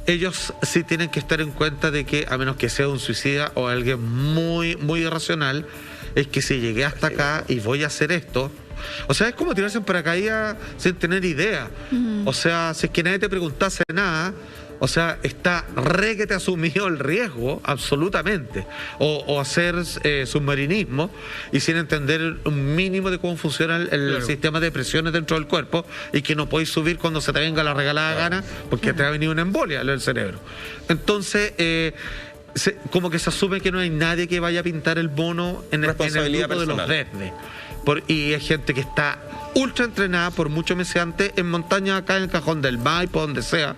ellos sí tienen que estar en cuenta de que, a menos que sea un suicida o alguien muy, muy irracional, es que si llegué hasta acá y voy a hacer esto, o sea, es como tirarse en paracaídas sin tener idea. O sea, si es que nadie te preguntase nada, o sea, está re que te asumió el riesgo, absolutamente. O hacer submarinismo y sin entender un mínimo de cómo funciona el Claro. sistema de presiones dentro del cuerpo y que no podéis subir cuando se te venga la regalada gana porque te ha venido una embolia en el cerebro. Entonces, como que se asume que no hay nadie que vaya a pintar el mono en el Responsabilidad grupo de los personal. verdes. Y es gente que está ultra entrenada por muchos meses antes en montaña acá en el Cajón del Maipo, donde sea,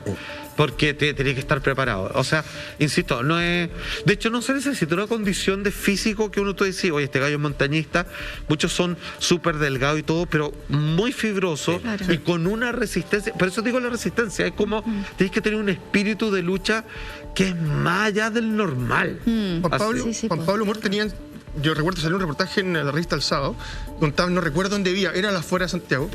porque tenés que estar preparado. O sea, insisto, no es... De hecho, no se necesita una condición de físico que uno te dice, oye, este gallo es montañista, muchos son súper delgados y todo, pero muy fibrosos Claro. y con una resistencia. Por eso digo la resistencia, es como, tenés que tener un espíritu de lucha que es más allá del normal. Juan Así- Pablo, Sí, Juan pues. Pablo Mor tenían, yo recuerdo salió un reportaje en la revista El Sábado, contaba, no recuerdo dónde vivía, era a las afueras de Santiago,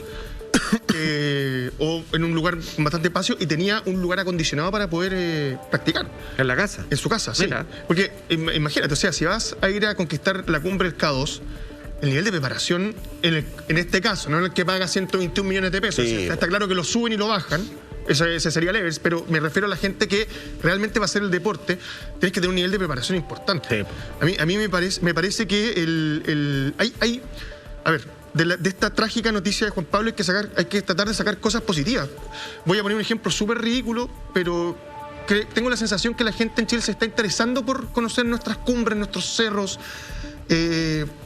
o en un lugar con bastante espacio, y tenía un lugar acondicionado para poder practicar. En la casa. En su casa, sí. Mira. Porque imagínate, o sea, si vas a ir a conquistar la cumbre del K2, el nivel de preparación, en este caso, no en el que paga 121 millones de pesos, Sí. o sea, está claro que lo suben y lo bajan, ese sería el Everest, pero me refiero a la gente que realmente va a hacer el deporte, tienes que tener un nivel de preparación importante. Sí. A mí me parece que a ver, de esta trágica noticia de Juan Pablo hay que tratar de sacar cosas positivas. Voy a poner un ejemplo súper ridículo, pero tengo la sensación que la gente en Chile se está interesando por conocer nuestras cumbres, nuestros cerros.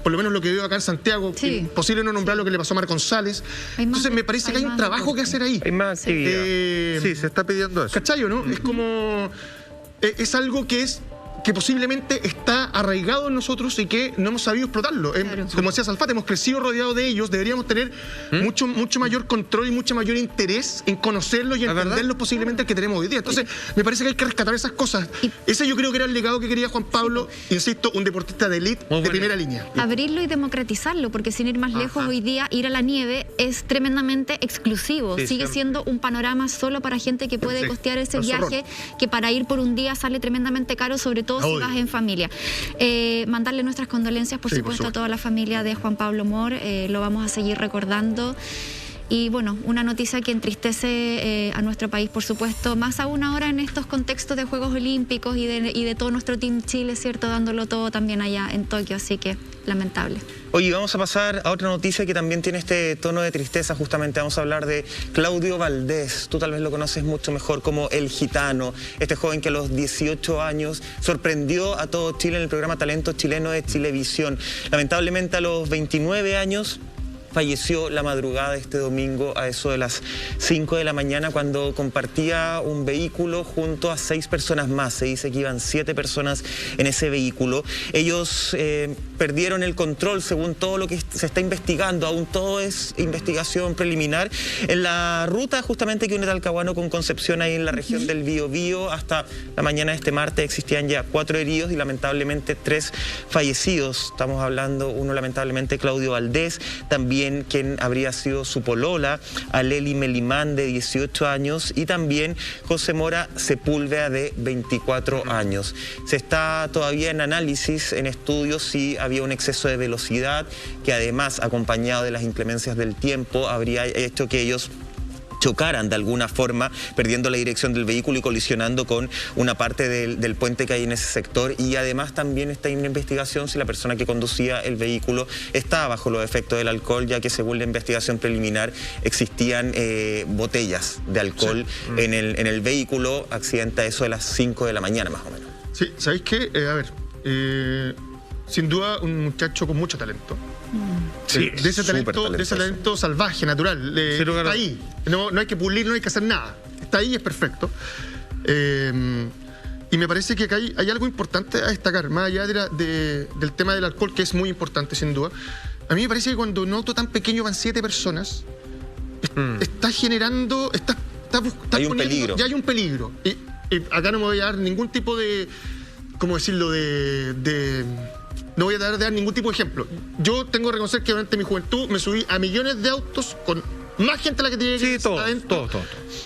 Por lo menos lo que veo acá en Santiago, imposible no nombrar lo que le pasó a Mar González. Entonces me parece que hay un trabajo que hacer ahí. Hay más actividad. Sí, se está pidiendo eso. ¿Cachayo, no? Es como... Es algo que posiblemente está arraigado en nosotros y que no hemos sabido explotarlo. Claro. Como decía Salfate, hemos crecido rodeados de ellos, deberíamos tener mucho mayor control y mucho mayor interés en conocerlos y entenderlos posiblemente que tenemos hoy día. Entonces, me parece que hay que rescatar esas cosas. Ese yo creo que era el legado que quería Juan Pablo, insisto, un deportista de élite de primera línea. Abrirlo y democratizarlo, porque sin ir más lejos, hoy día ir a la nieve es tremendamente exclusivo. Sigue siendo un panorama solo para gente que puede costear ese viaje, que para ir por un día sale tremendamente caro, sobre todo si vas en familia. Mandarle nuestras condolencias, por supuesto, a toda la familia de Juan Pablo Mor. Lo vamos a seguir recordando. Y bueno, una noticia que entristece a nuestro país, por supuesto, más aún ahora en estos contextos de Juegos Olímpicos y de todo nuestro Team Chile, ¿cierto? Dándolo todo también allá en Tokio, así que lamentable. Oye, vamos a pasar a otra noticia que también tiene este tono de tristeza, justamente vamos a hablar de Claudio Valdés. Tú tal vez lo conoces mucho mejor como El Gitano, este joven que a los 18 años sorprendió a todo Chile en el programa Talento Chileno de Chilevisión. Lamentablemente a los 29 años falleció la madrugada de este domingo a eso de las 5 de la mañana cuando compartía un vehículo junto a 6 personas más. Se dice que iban 7 personas en ese vehículo. Ellos perdieron el control según todo lo que se está investigando. Aún todo es investigación preliminar. En la ruta justamente que une Talcahuano con Concepción, ahí en la región del Biobío, hasta la mañana de este martes existían ya 4 heridos y lamentablemente 3 fallecidos. Estamos hablando, uno lamentablemente Claudio Valdés, también quien habría sido su polola, Aleli Melimán, de 18 años, y también José Mora Sepúlveda, de 24 años. Se está todavía en análisis, en estudios, si había un exceso de velocidad, que además, acompañado de las inclemencias del tiempo, habría hecho que ellos chocaran de alguna forma, perdiendo la dirección del vehículo y colisionando con una parte del puente que hay en ese sector. Y además también está en investigación si la persona que conducía el vehículo estaba bajo los efectos del alcohol, ya que según la investigación preliminar existían botellas de alcohol en el vehículo. Accidente a eso de las 5 de la mañana más o menos. Sí, ¿sabéis qué? Sin duda un muchacho con mucho talento. Sí, de ese talento salvaje, natural. Está ahí. No hay que pulir, no hay que hacer nada. Está ahí y es perfecto. Y me parece que acá hay algo importante a destacar, más allá del tema del alcohol, que es muy importante, sin duda. A mí me parece que cuando un auto tan pequeño van 7 personas, está generando... hay un peligro. Ya hay un peligro. Y acá no me voy a dar ningún tipo de... ¿Cómo decirlo? No voy a dar ningún tipo de ejemplo. Yo tengo que reconocer que durante mi juventud me subí a millones de autos con más gente a la que tenía que todo.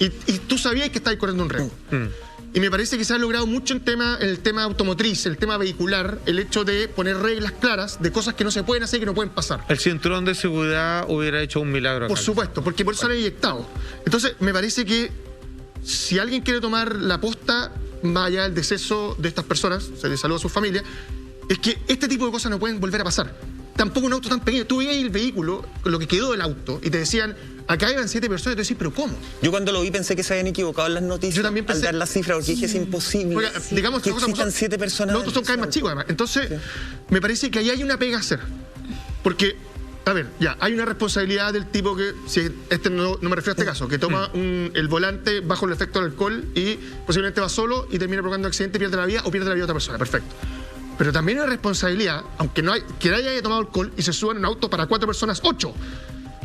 Y tú sabías que estabas corriendo un riesgo. Y me parece que se ha logrado mucho en el tema automotriz, el tema vehicular, el hecho de poner reglas claras de cosas que no se pueden hacer y que no pueden pasar. El cinturón de seguridad hubiera hecho un milagro acá. Por supuesto, porque por eso han eyectado. Entonces, me parece que si alguien quiere tomar la posta, más allá del deceso de estas personas, se les saluda a su familia, es que este tipo de cosas no pueden volver a pasar. Tampoco un auto tan pequeño. Tú veías el vehículo, lo que quedó del auto, y te decían, acá iban 7 personas, y tú decís, ¿pero cómo? Yo cuando lo vi pensé que se habían equivocado en las noticias. Yo también pensé, al dar la cifra, porque dije, es imposible. Porque, digamos que existan 7 personas. Los autos son cada vez más chicos, además. Entonces, me parece que ahí hay una pega a hacer. Porque, a ver, ya, hay una responsabilidad del tipo que, si no me refiero a este caso, que toma el volante bajo el efecto del alcohol y posiblemente va solo y termina provocando un accidente, pierde la vida o pierde la vida de otra persona. Perfecto. Pero también hay responsabilidad, aunque que nadie haya tomado alcohol y se suba en un auto para 4 personas, 8.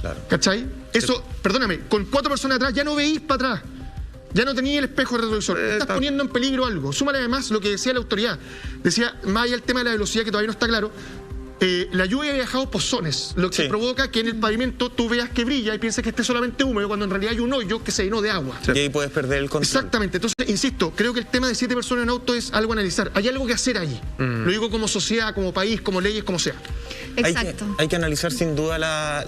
Claro. ¿Cachai? Eso, perdóname, con 4 personas atrás ya no veís para atrás. Ya no tenía el espejo de retrovisor. Estás poniendo en peligro algo. Súmale además lo que decía la autoridad. Decía, más allá del tema de la velocidad, que todavía no está claro, la lluvia ha dejado pozones, lo que provoca que en el pavimento tú veas que brilla y pienses que esté solamente húmedo, cuando en realidad hay un hoyo que se llenó de agua. Y ahí puedes perder el control. Exactamente. Entonces, insisto, creo que el tema de 7 personas en auto es algo a analizar. Hay algo que hacer ahí. Lo digo como sociedad, como país, como leyes, como sea. Exacto. Hay que analizar sin duda la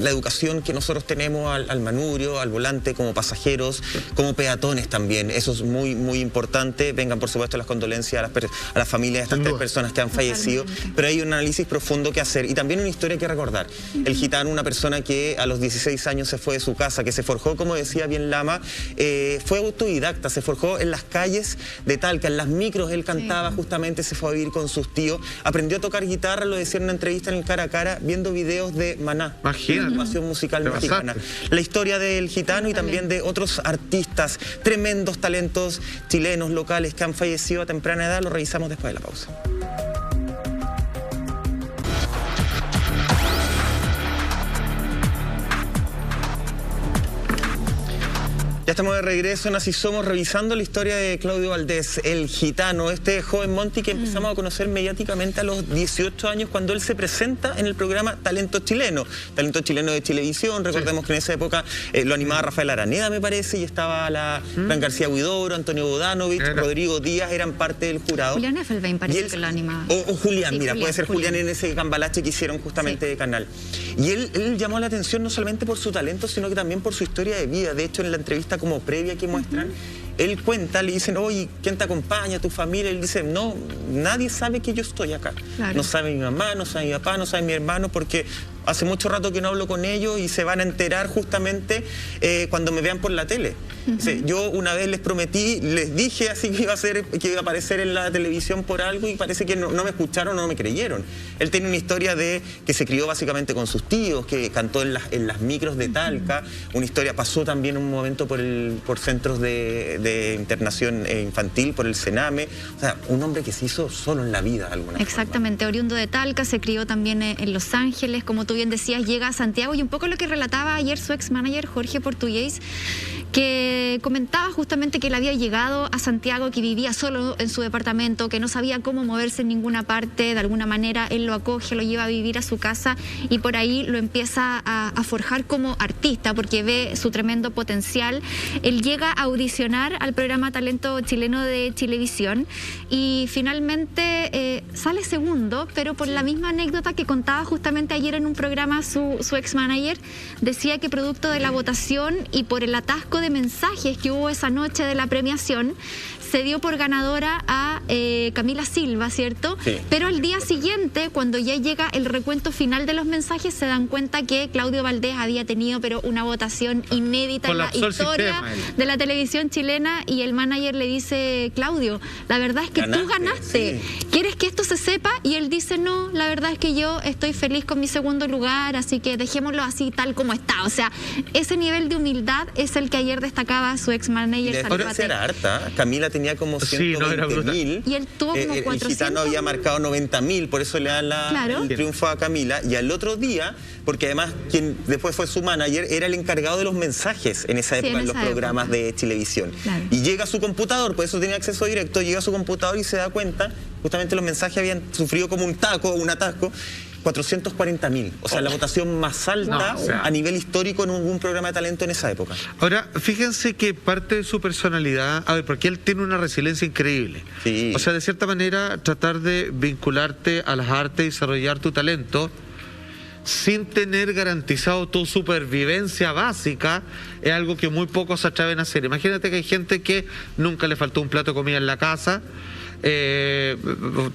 educación que nosotros tenemos al manubrio, al volante, como pasajeros, como peatones también. Eso es muy, muy importante. Vengan, por supuesto, las condolencias a las familias de estas 3 personas que han fallecido. Pero hay un análisis análisis profundo que hacer y también una historia que recordar. El gitano, una persona que a los 16 años se fue de su casa, que se forjó, como decía bien Lama, fue autodidacta, se forjó en las calles de Talca, en las micros él cantaba, justamente se fue a vivir con sus tíos, aprendió a tocar guitarra, lo decía en una entrevista en el Cara a Cara, viendo videos de Maná, formación musical mexicana. La historia del gitano y también de otros artistas, tremendos talentos chilenos, locales, que han fallecido a temprana edad, lo revisamos después de la pausa. Ya estamos de regreso en Así Somos, revisando la historia de Claudio Valdés, el gitano, este joven Monty que empezamos a conocer mediáticamente a los 18 años cuando él se presenta en el programa Talento Chileno de Chilevisión. Recordemos que en esa época lo animaba Rafael Araneda, me parece, y estaba la Fran García Huidobro, Antonio Bodanovich, Rodrigo Díaz, eran parte del jurado. Julián Effelbein parece que lo animaba. O Julián, sí, mira, puede ser Julián en ese cambalache que hicieron justamente de canal. Y él llamó la atención no solamente por su talento, sino que también por su historia de vida. De hecho, en la entrevista como previa que muestran, él cuenta, le dicen, oye, ¿quién te acompaña? ¿Tu familia? Él dice, no, nadie sabe que yo estoy acá. Claro. No sabe mi mamá, no sabe mi papá, no sabe mi hermano, porque hace mucho rato que no hablo con ellos y se van a enterar justamente cuando me vean por la tele. Dice, yo una vez les prometí, les dije así que iba a aparecer en la televisión por algo y parece que no me escucharon, no me creyeron. Él tiene una historia de que se crió básicamente con sus tíos, que cantó en las micros de Talca, una historia, pasó también un momento por centros de internación infantil, por el Sename, o sea, un hombre que se hizo solo en la vida de alguna Exactamente, forma. Oriundo de Talca, se crió también en Los Ángeles, como tú bien decías, llega a Santiago, y un poco lo que relataba ayer su ex-manager Jorge Portugués, que comentaba justamente que él había llegado a Santiago, que vivía solo en su departamento, que no sabía cómo moverse en ninguna parte. De alguna manera él lo acoge, lo lleva a vivir a su casa y por ahí lo empieza a forjar como artista, porque ve su tremendo potencial. Él llega a audicionar al programa Talento Chileno de Chilevisión y finalmente sale segundo, pero por la misma anécdota que contaba justamente ayer en un programa su ex-manager, decía que producto de la votación y por el atasco de mensajes que hubo esa noche de la premiación, se dio por ganadora a Camila Silva, ¿cierto? Sí. Pero al día siguiente, cuando ya llega el recuento final de los mensajes, se dan cuenta que Claudio Valdés había tenido pero una votación inédita en la historia de la televisión chilena, y el manager le dice, Claudio, la verdad es que tú ganaste. Sí. ¿Quieres que esto se sepa? Y él dice, no, la verdad es que yo estoy feliz con mi segundo lugar, así que dejémoslo así tal como está. O sea, ese nivel de humildad es el que ayer destacaba su ex manager. Ahora era harta. Camila tenía como 120.000. Y él tuvo como 400. El gitano había marcado 90.000, por eso le dan el triunfo a Camila. Y al otro día, porque además quien después fue su manager, era el encargado de los mensajes en esa época, en los programas de Chilevisión. Claro. Y llega a su computador, por eso tenía acceso directo, llega a su computador y se da cuenta, justamente los mensajes habían sufrido como un atasco, 440.000. O sea, la votación más alta a nivel histórico en un programa de talento en esa época. Ahora, fíjense que parte de su personalidad, a ver, porque él tiene una resiliencia increíble. Sí. O sea, de cierta manera, tratar de vincularte a las artes y desarrollar tu talento sin tener garantizado tu supervivencia básica es algo que muy pocos se atreven a hacer. Imagínate que hay gente que nunca le faltó un plato de comida en la casa,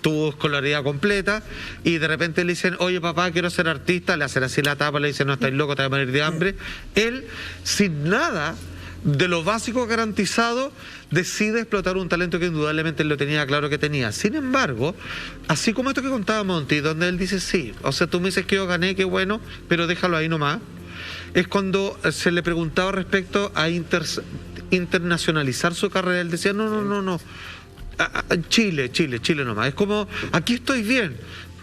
tuvo escolaridad completa y de repente le dicen, oye papá, quiero ser artista, le hacen así la tapa, le dicen, no, estáis loco, te vas a morir de hambre. Él, sin nada de lo básico garantizado, decide explotar un talento que indudablemente él lo tenía claro que tenía. Sin embargo, así como esto que contaba Monty, donde él dice, sí, o sea, tú me dices que yo gané, qué bueno, pero déjalo ahí nomás, es cuando se le preguntaba respecto a internacionalizar su carrera. Él decía, no, Chile nomás. Es como, aquí estoy bien,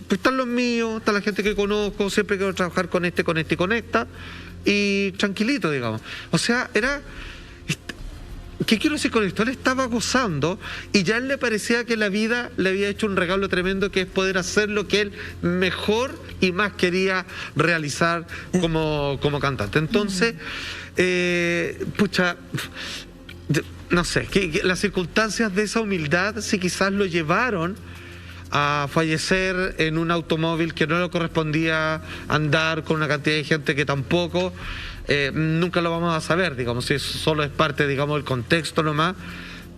pues están los míos, está la gente que conozco, siempre quiero trabajar con este y con esta, y tranquilito, digamos. O sea, era... ¿Qué quiero decir con esto? Él estaba gozando y ya a él le parecía que la vida le había hecho un regalo tremendo, que es poder hacer lo que él mejor y más quería realizar como cantante. Entonces, no sé, que las circunstancias de esa humildad sí quizás lo llevaron a fallecer en un automóvil que no le correspondía andar, con una cantidad de gente que tampoco, nunca lo vamos a saber, digamos, si eso solo es parte, digamos, del contexto nomás,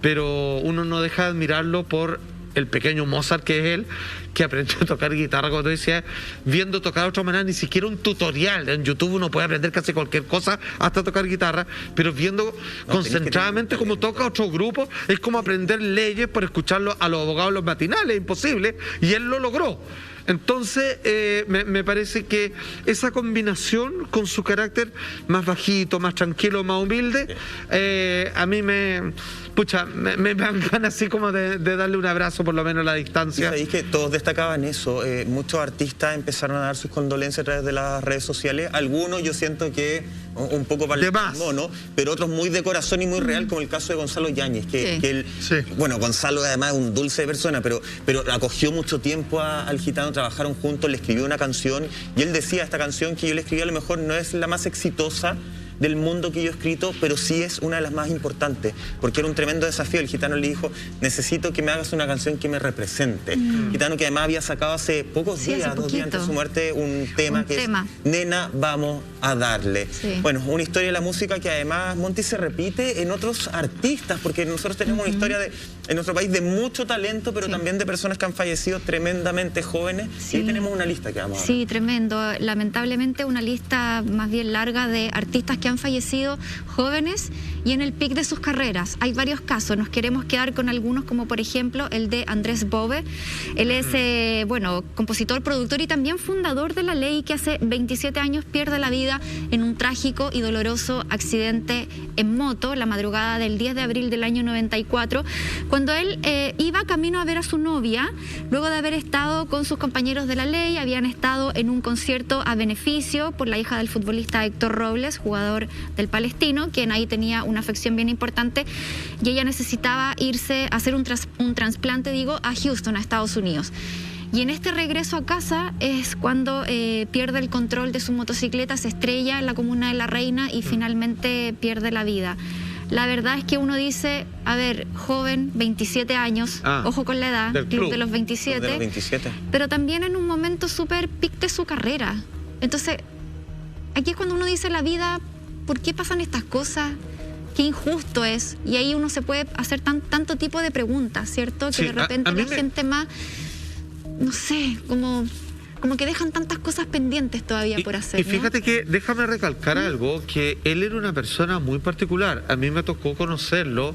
pero uno no deja de admirarlo por el pequeño Mozart que es él, que aprendió a tocar guitarra, como tú decías, viendo tocar de otra manera, ni siquiera un tutorial. En YouTube uno puede aprender casi cualquier cosa hasta tocar guitarra, pero viendo concentradamente cómo toca otro grupo, es como aprender leyes por escucharlo a los abogados en los matinales, imposible, y él lo logró. Entonces, me parece que esa combinación con su carácter más bajito, más tranquilo, más humilde, a mí me dan ganas así como de darle un abrazo, por lo menos a la distancia. Y sabéis que todos destacaban eso. Muchos artistas empezaron a dar sus condolencias a través de las redes sociales. Algunos yo siento que un poco para el mono, pero otros muy de corazón y muy real, como el caso de Gonzalo Yáñez, que él, bueno, Gonzalo además es un dulce persona, pero acogió mucho tiempo al gitano, trabajaron juntos, le escribió una canción y él decía, esta canción que yo le escribí a lo mejor no es la más exitosa del mundo que yo he escrito, pero sí es una de las más importantes, porque era un tremendo desafío. El gitano le dijo, necesito que me hagas una canción que me represente. Gitano que además había sacado hace pocos días, 2 días antes de su muerte, un tema que es Nena, vamos a darle. Bueno, una historia de la música que además, Monty, se repite en otros artistas, porque nosotros tenemos una historia en nuestro país de mucho talento, pero también de personas que han fallecido tremendamente jóvenes. Y ahí tenemos una lista que vamos a ver. Sí, tremendo. Lamentablemente una lista más bien larga de artistas que han fallecido jóvenes y en el pic de sus carreras. Hay varios casos, nos queremos quedar con algunos, como por ejemplo el de Andrés Bove. Él es, bueno, compositor, productor y también fundador de La Ley, que hace 27 años pierde la vida en un trágico y doloroso accidente en moto la madrugada del 10 de abril del año 94, cuando él iba camino a ver a su novia, luego de haber estado con sus compañeros de La Ley. Habían estado en un concierto a beneficio por la hija del futbolista Héctor Robles, jugador del Palestino, quien ahí tenía una afección bien importante, y ella necesitaba irse a hacer un trasplante, a Houston, a Estados Unidos. Y en este regreso a casa es cuando pierde el control de su motocicleta, se estrella en la comuna de La Reina y finalmente pierde la vida. La verdad es que uno dice, a ver, joven, 27 años, ojo con la edad, club de los 27, pero también en un momento súper pic de su carrera. Entonces, aquí es cuando uno dice la vida, ¿por qué pasan estas cosas? Qué injusto es. Y ahí uno se puede hacer tanto tipo de preguntas, ¿cierto? Que de repente la gente más, no sé, como que dejan tantas cosas pendientes todavía por hacer. Y fíjate que, déjame recalcar algo, que él era una persona muy particular. A mí me tocó conocerlo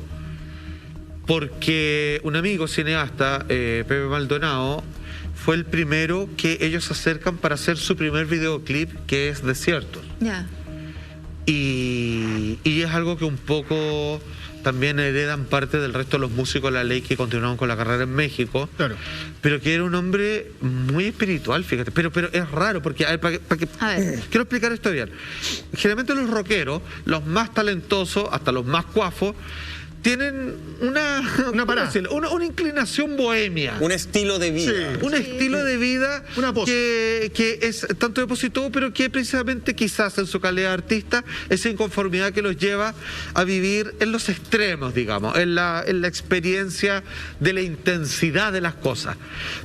porque un amigo cineasta, Pepe Maldonado, fue el primero que ellos se acercan para hacer su primer videoclip, que es Desiertos. Y es algo que un poco también heredan parte del resto de los músicos de La Ley que continuaron con la carrera en México. Pero que era un hombre muy espiritual, fíjate. Pero es raro, porque quiero explicar esto bien. Generalmente los rockeros, los más talentosos, hasta los más cuafos, tienen una inclinación bohemia. Un estilo de vida. Un estilo de vida que es tanto de positivo, pero que precisamente quizás en su calidad de artista, esa inconformidad que los lleva a vivir en los extremos, en la experiencia de la intensidad de las cosas.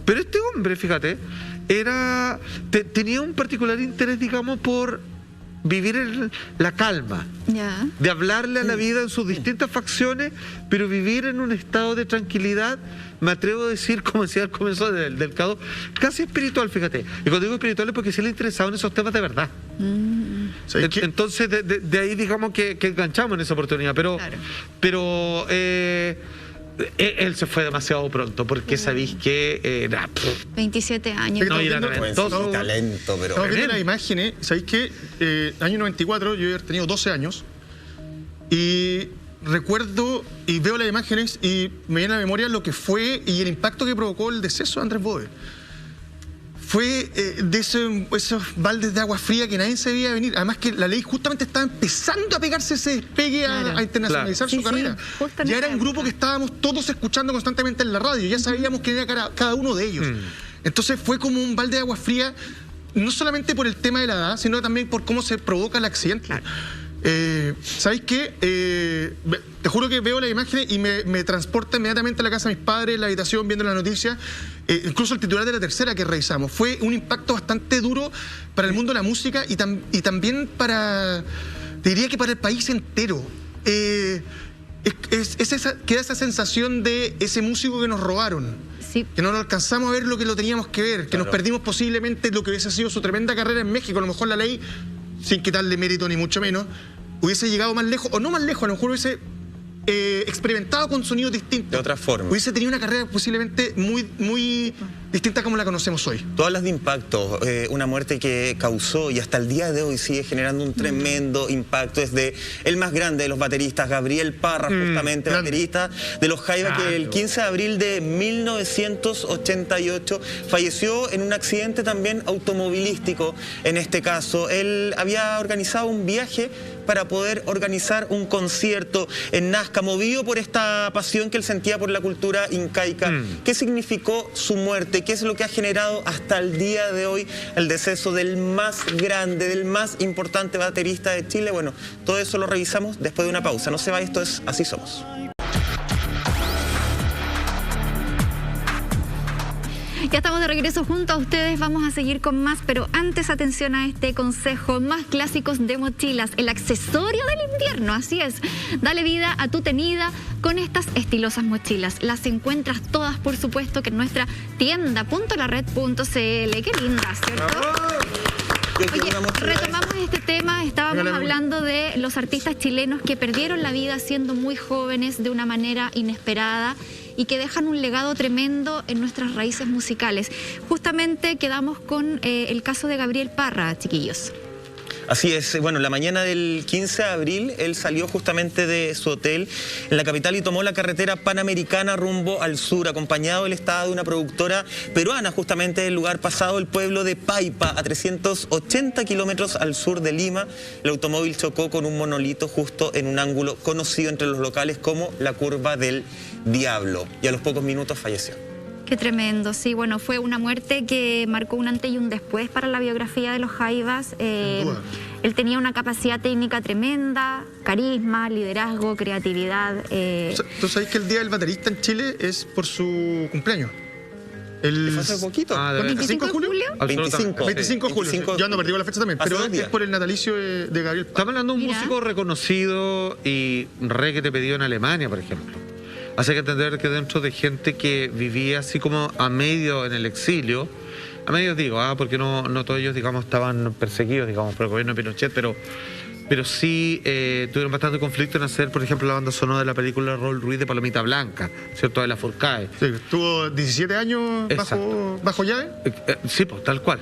Pero este hombre, fíjate, tenía un particular interés, por vivir en la calma, de hablarle a la vida en sus distintas facciones, pero vivir en un estado de tranquilidad, me atrevo a decir, como decía al comienzo del caso, casi espiritual, fíjate. Y cuando digo espiritual es porque se le interesaban esos temas de verdad. Entonces, de ahí que enganchamos en esa oportunidad, pero él se fue demasiado pronto, porque sabéis que era 27 años. No, era talento, pero estamos viendo las imágenes. ¿Sabéis que año 94 yo había tenido 12 años y recuerdo y veo las imágenes y me viene a la memoria lo que fue y el impacto que provocó el deceso de Andrés Bove? Fue de esos baldes de agua fría que nadie se veía venir. Además que La Ley justamente estaba empezando a pegarse ese despegue a internacionalizar su carrera. Ya era un grupo que estábamos todos escuchando constantemente en la radio. Ya sabíamos quién era cada uno de ellos. Entonces fue como un balde de agua fría, no solamente por el tema de la edad, sino también por cómo se provoca el accidente. ¿Sabéis qué? Te juro que veo las imágenes y me transporta inmediatamente a la casa de mis padres, en la habitación, viendo la noticia. Incluso el titular de La Tercera que revisamos. Fue un impacto bastante duro para el mundo de la música y también te diría que para el país entero. queda esa sensación de ese músico que nos robaron. Sí. Que no lo alcanzamos a ver lo que lo teníamos que ver, que nos perdimos posiblemente lo que hubiese sido su tremenda carrera en México. A lo mejor la ley, sin quitarle mérito ni mucho menos, hubiese llegado más lejos, o no más lejos, a lo mejor hubiese experimentado con sonidos distintos. De otra forma. Hubiese tenido una carrera posiblemente muy distinta como la conocemos hoy. Tú hablas de impacto, una muerte que causó y hasta el día de hoy sigue generando un tremendo impacto. Desde el más grande de los bateristas, Gabriel Parra, justamente baterista de los Jaivas, que el 15 de abril de 1988 falleció en un accidente también automovilístico. En este caso, él había organizado un viaje para poder organizar un concierto en Nazca, movido por esta pasión que él sentía por la cultura incaica. ¿Qué significó su muerte? ¿Qué es lo que ha generado hasta el día de hoy el deceso del más grande, del más importante baterista de Chile? Bueno, todo eso lo revisamos después de una pausa. No se vaya, esto es Así Somos. Ya estamos de regreso junto a ustedes, vamos a seguir con más, pero antes atención a este consejo: más clásicos de mochilas, el accesorio del invierno, así es. Dale vida a tu tenida con estas estilosas mochilas. Las encuentras todas, por supuesto, que en nuestra tienda .lared.cl. Qué lindas, ¿cierto? Oye, retomamos este tema, estábamos hablando de los artistas chilenos que perdieron la vida siendo muy jóvenes de una manera inesperada y que dejan un legado tremendo en nuestras raíces musicales. Justamente quedamos con el caso de Gabriel Parra, chiquillos. Así es, bueno, la mañana del 15 de abril él salió justamente de su hotel en la capital y tomó la carretera panamericana rumbo al sur. Acompañado él estaba de una productora peruana, justamente del lugar pasado, el pueblo de Paipa, a 380 kilómetros al sur de Lima. El automóvil chocó con un monolito justo en un ángulo conocido entre los locales como la Curva del Diablo, y a los pocos minutos falleció. Qué tremendo, sí, bueno, fue una muerte que marcó un antes y un después para la biografía de los Jaivas. Él tenía una capacidad técnica tremenda, carisma, liderazgo, creatividad. ¿Tú sabes que el Día del Baterista en Chile es por su cumpleaños? ¿Fue hace poquito? ¿El 25 de julio? 25. 25 de julio. Yo ando perdido la fecha también, pero es por el natalicio de Gabriel Parra. Estamos hablando de un músico reconocido y re que te pedido en Alemania, por ejemplo. Hace que entender que dentro de gente que vivía así como a medio en el exilio, a medio digo, porque no todos ellos, digamos, estaban perseguidos, digamos, por el gobierno de Pinochet, pero sí tuvieron bastante conflicto en hacer, por ejemplo, la banda sonora de la película Raúl Ruiz de Palomita Blanca, ¿cierto? De la Furcae. Sí, estuvo 17 años bajo llave. Sí, pues tal cual.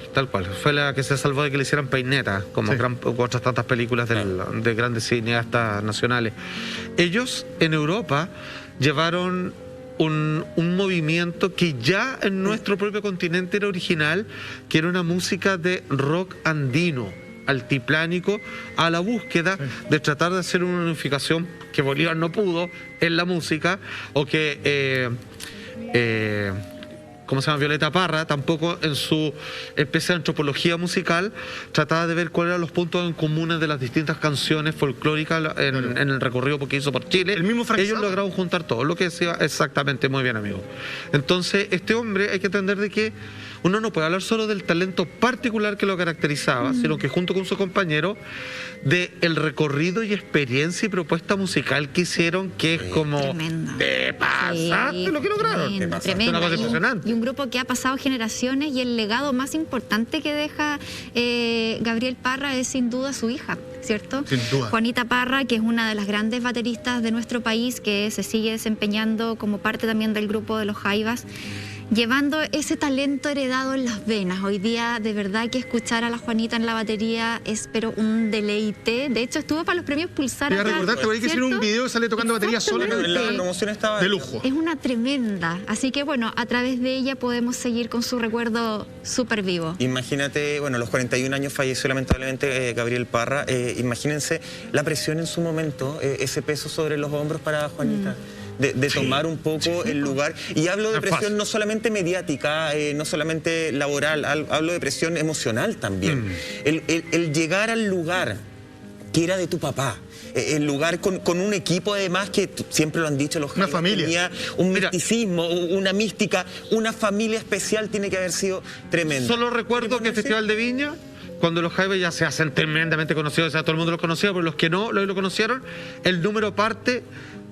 Fue la que se salvó de que le hicieran peineta, como otras tantas películas de grandes cineastas nacionales. Ellos en Europa llevaron un movimiento que ya en nuestro propio continente era original, que era una música de rock andino, altiplánico, a la búsqueda de tratar de hacer una unificación que Bolívar no pudo en la música, o que ¿cómo se llama? Violeta Parra tampoco, en su especie de antropología musical, trataba de ver cuáles eran los puntos en comunes de las distintas canciones folclóricas en el recorrido que hizo por Chile. El mismo Frank Ellos lograron juntar todo, lo que decía exactamente, muy bien, amigo. Entonces, este hombre, hay que entender de que uno no puede hablar solo del talento particular que lo caracterizaba, sino que junto con su compañero, de el recorrido y experiencia y propuesta musical que hicieron, que es como... Tremendo. ¡Te pasaste lo que lograron! Tremendo. Una cosa impresionante. Y un grupo que ha pasado generaciones, y el legado más importante que deja Gabriel Parra es sin duda su hija, ¿cierto? Sin duda. Juanita Parra, que es una de las grandes bateristas de nuestro país, que se sigue desempeñando como parte también del grupo de los Jaivas, llevando ese talento heredado en las venas. Hoy día, de verdad que escuchar a la Juanita en la batería es pero un deleite. De hecho, estuvo para los premios Pulsar. Ya recordaste, por ahí que hicieron un video, sale tocando batería sola. La promoción estaba de lujo. Es una tremenda. Así que bueno, a través de ella podemos seguir con su recuerdo súper vivo. Imagínate, bueno, a los 41 años falleció lamentablemente Gabriel Parra. Imagínense la presión en su momento, ese peso sobre los hombros para Juanita. De tomar un poco el lugar. Y hablo de presión no solamente mediática, no solamente laboral, hablo de presión emocional también. El llegar al lugar que era de tu papá, el lugar con un equipo además que siempre lo han dicho los Jaivas, familia. Tenía un misticismo, una mística, una familia especial, tiene que haber sido tremendo. Solo recuerdo que el Festival de Viña, cuando los Jaivas ya se hacen tremendamente conocidos, o sea, todo el mundo los conocía, pero los que no lo conocieron, el número parte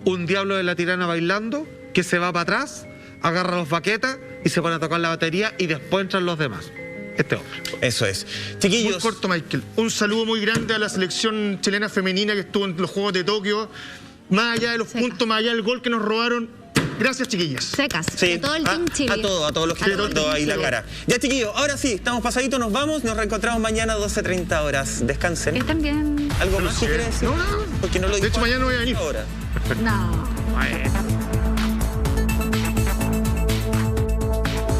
un diablo de la tirana bailando que se va para atrás, agarra los baquetas y se pone a tocar la batería y después entran los demás. Este hombre. Eso es. Muy Chiquillos, corto, Michael. Un saludo muy grande a la selección chilena femenina que estuvo en los Juegos de Tokio. Más allá de los puntos, más allá del gol que nos robaron. Gracias, chiquillas. Secas. sí, A todo el Team Chile. a todos los que A todo el le Team ahí la Chile. cara. Ya, chiquillos, ahora sí, estamos pasaditos, nos vamos, nos reencontramos mañana a 12:30 horas. Descansen. Están bien. ¿Algo más que quieres decir? No. Porque no lo De dijo hecho, mañana no voy a venir. ahora. No. Bueno.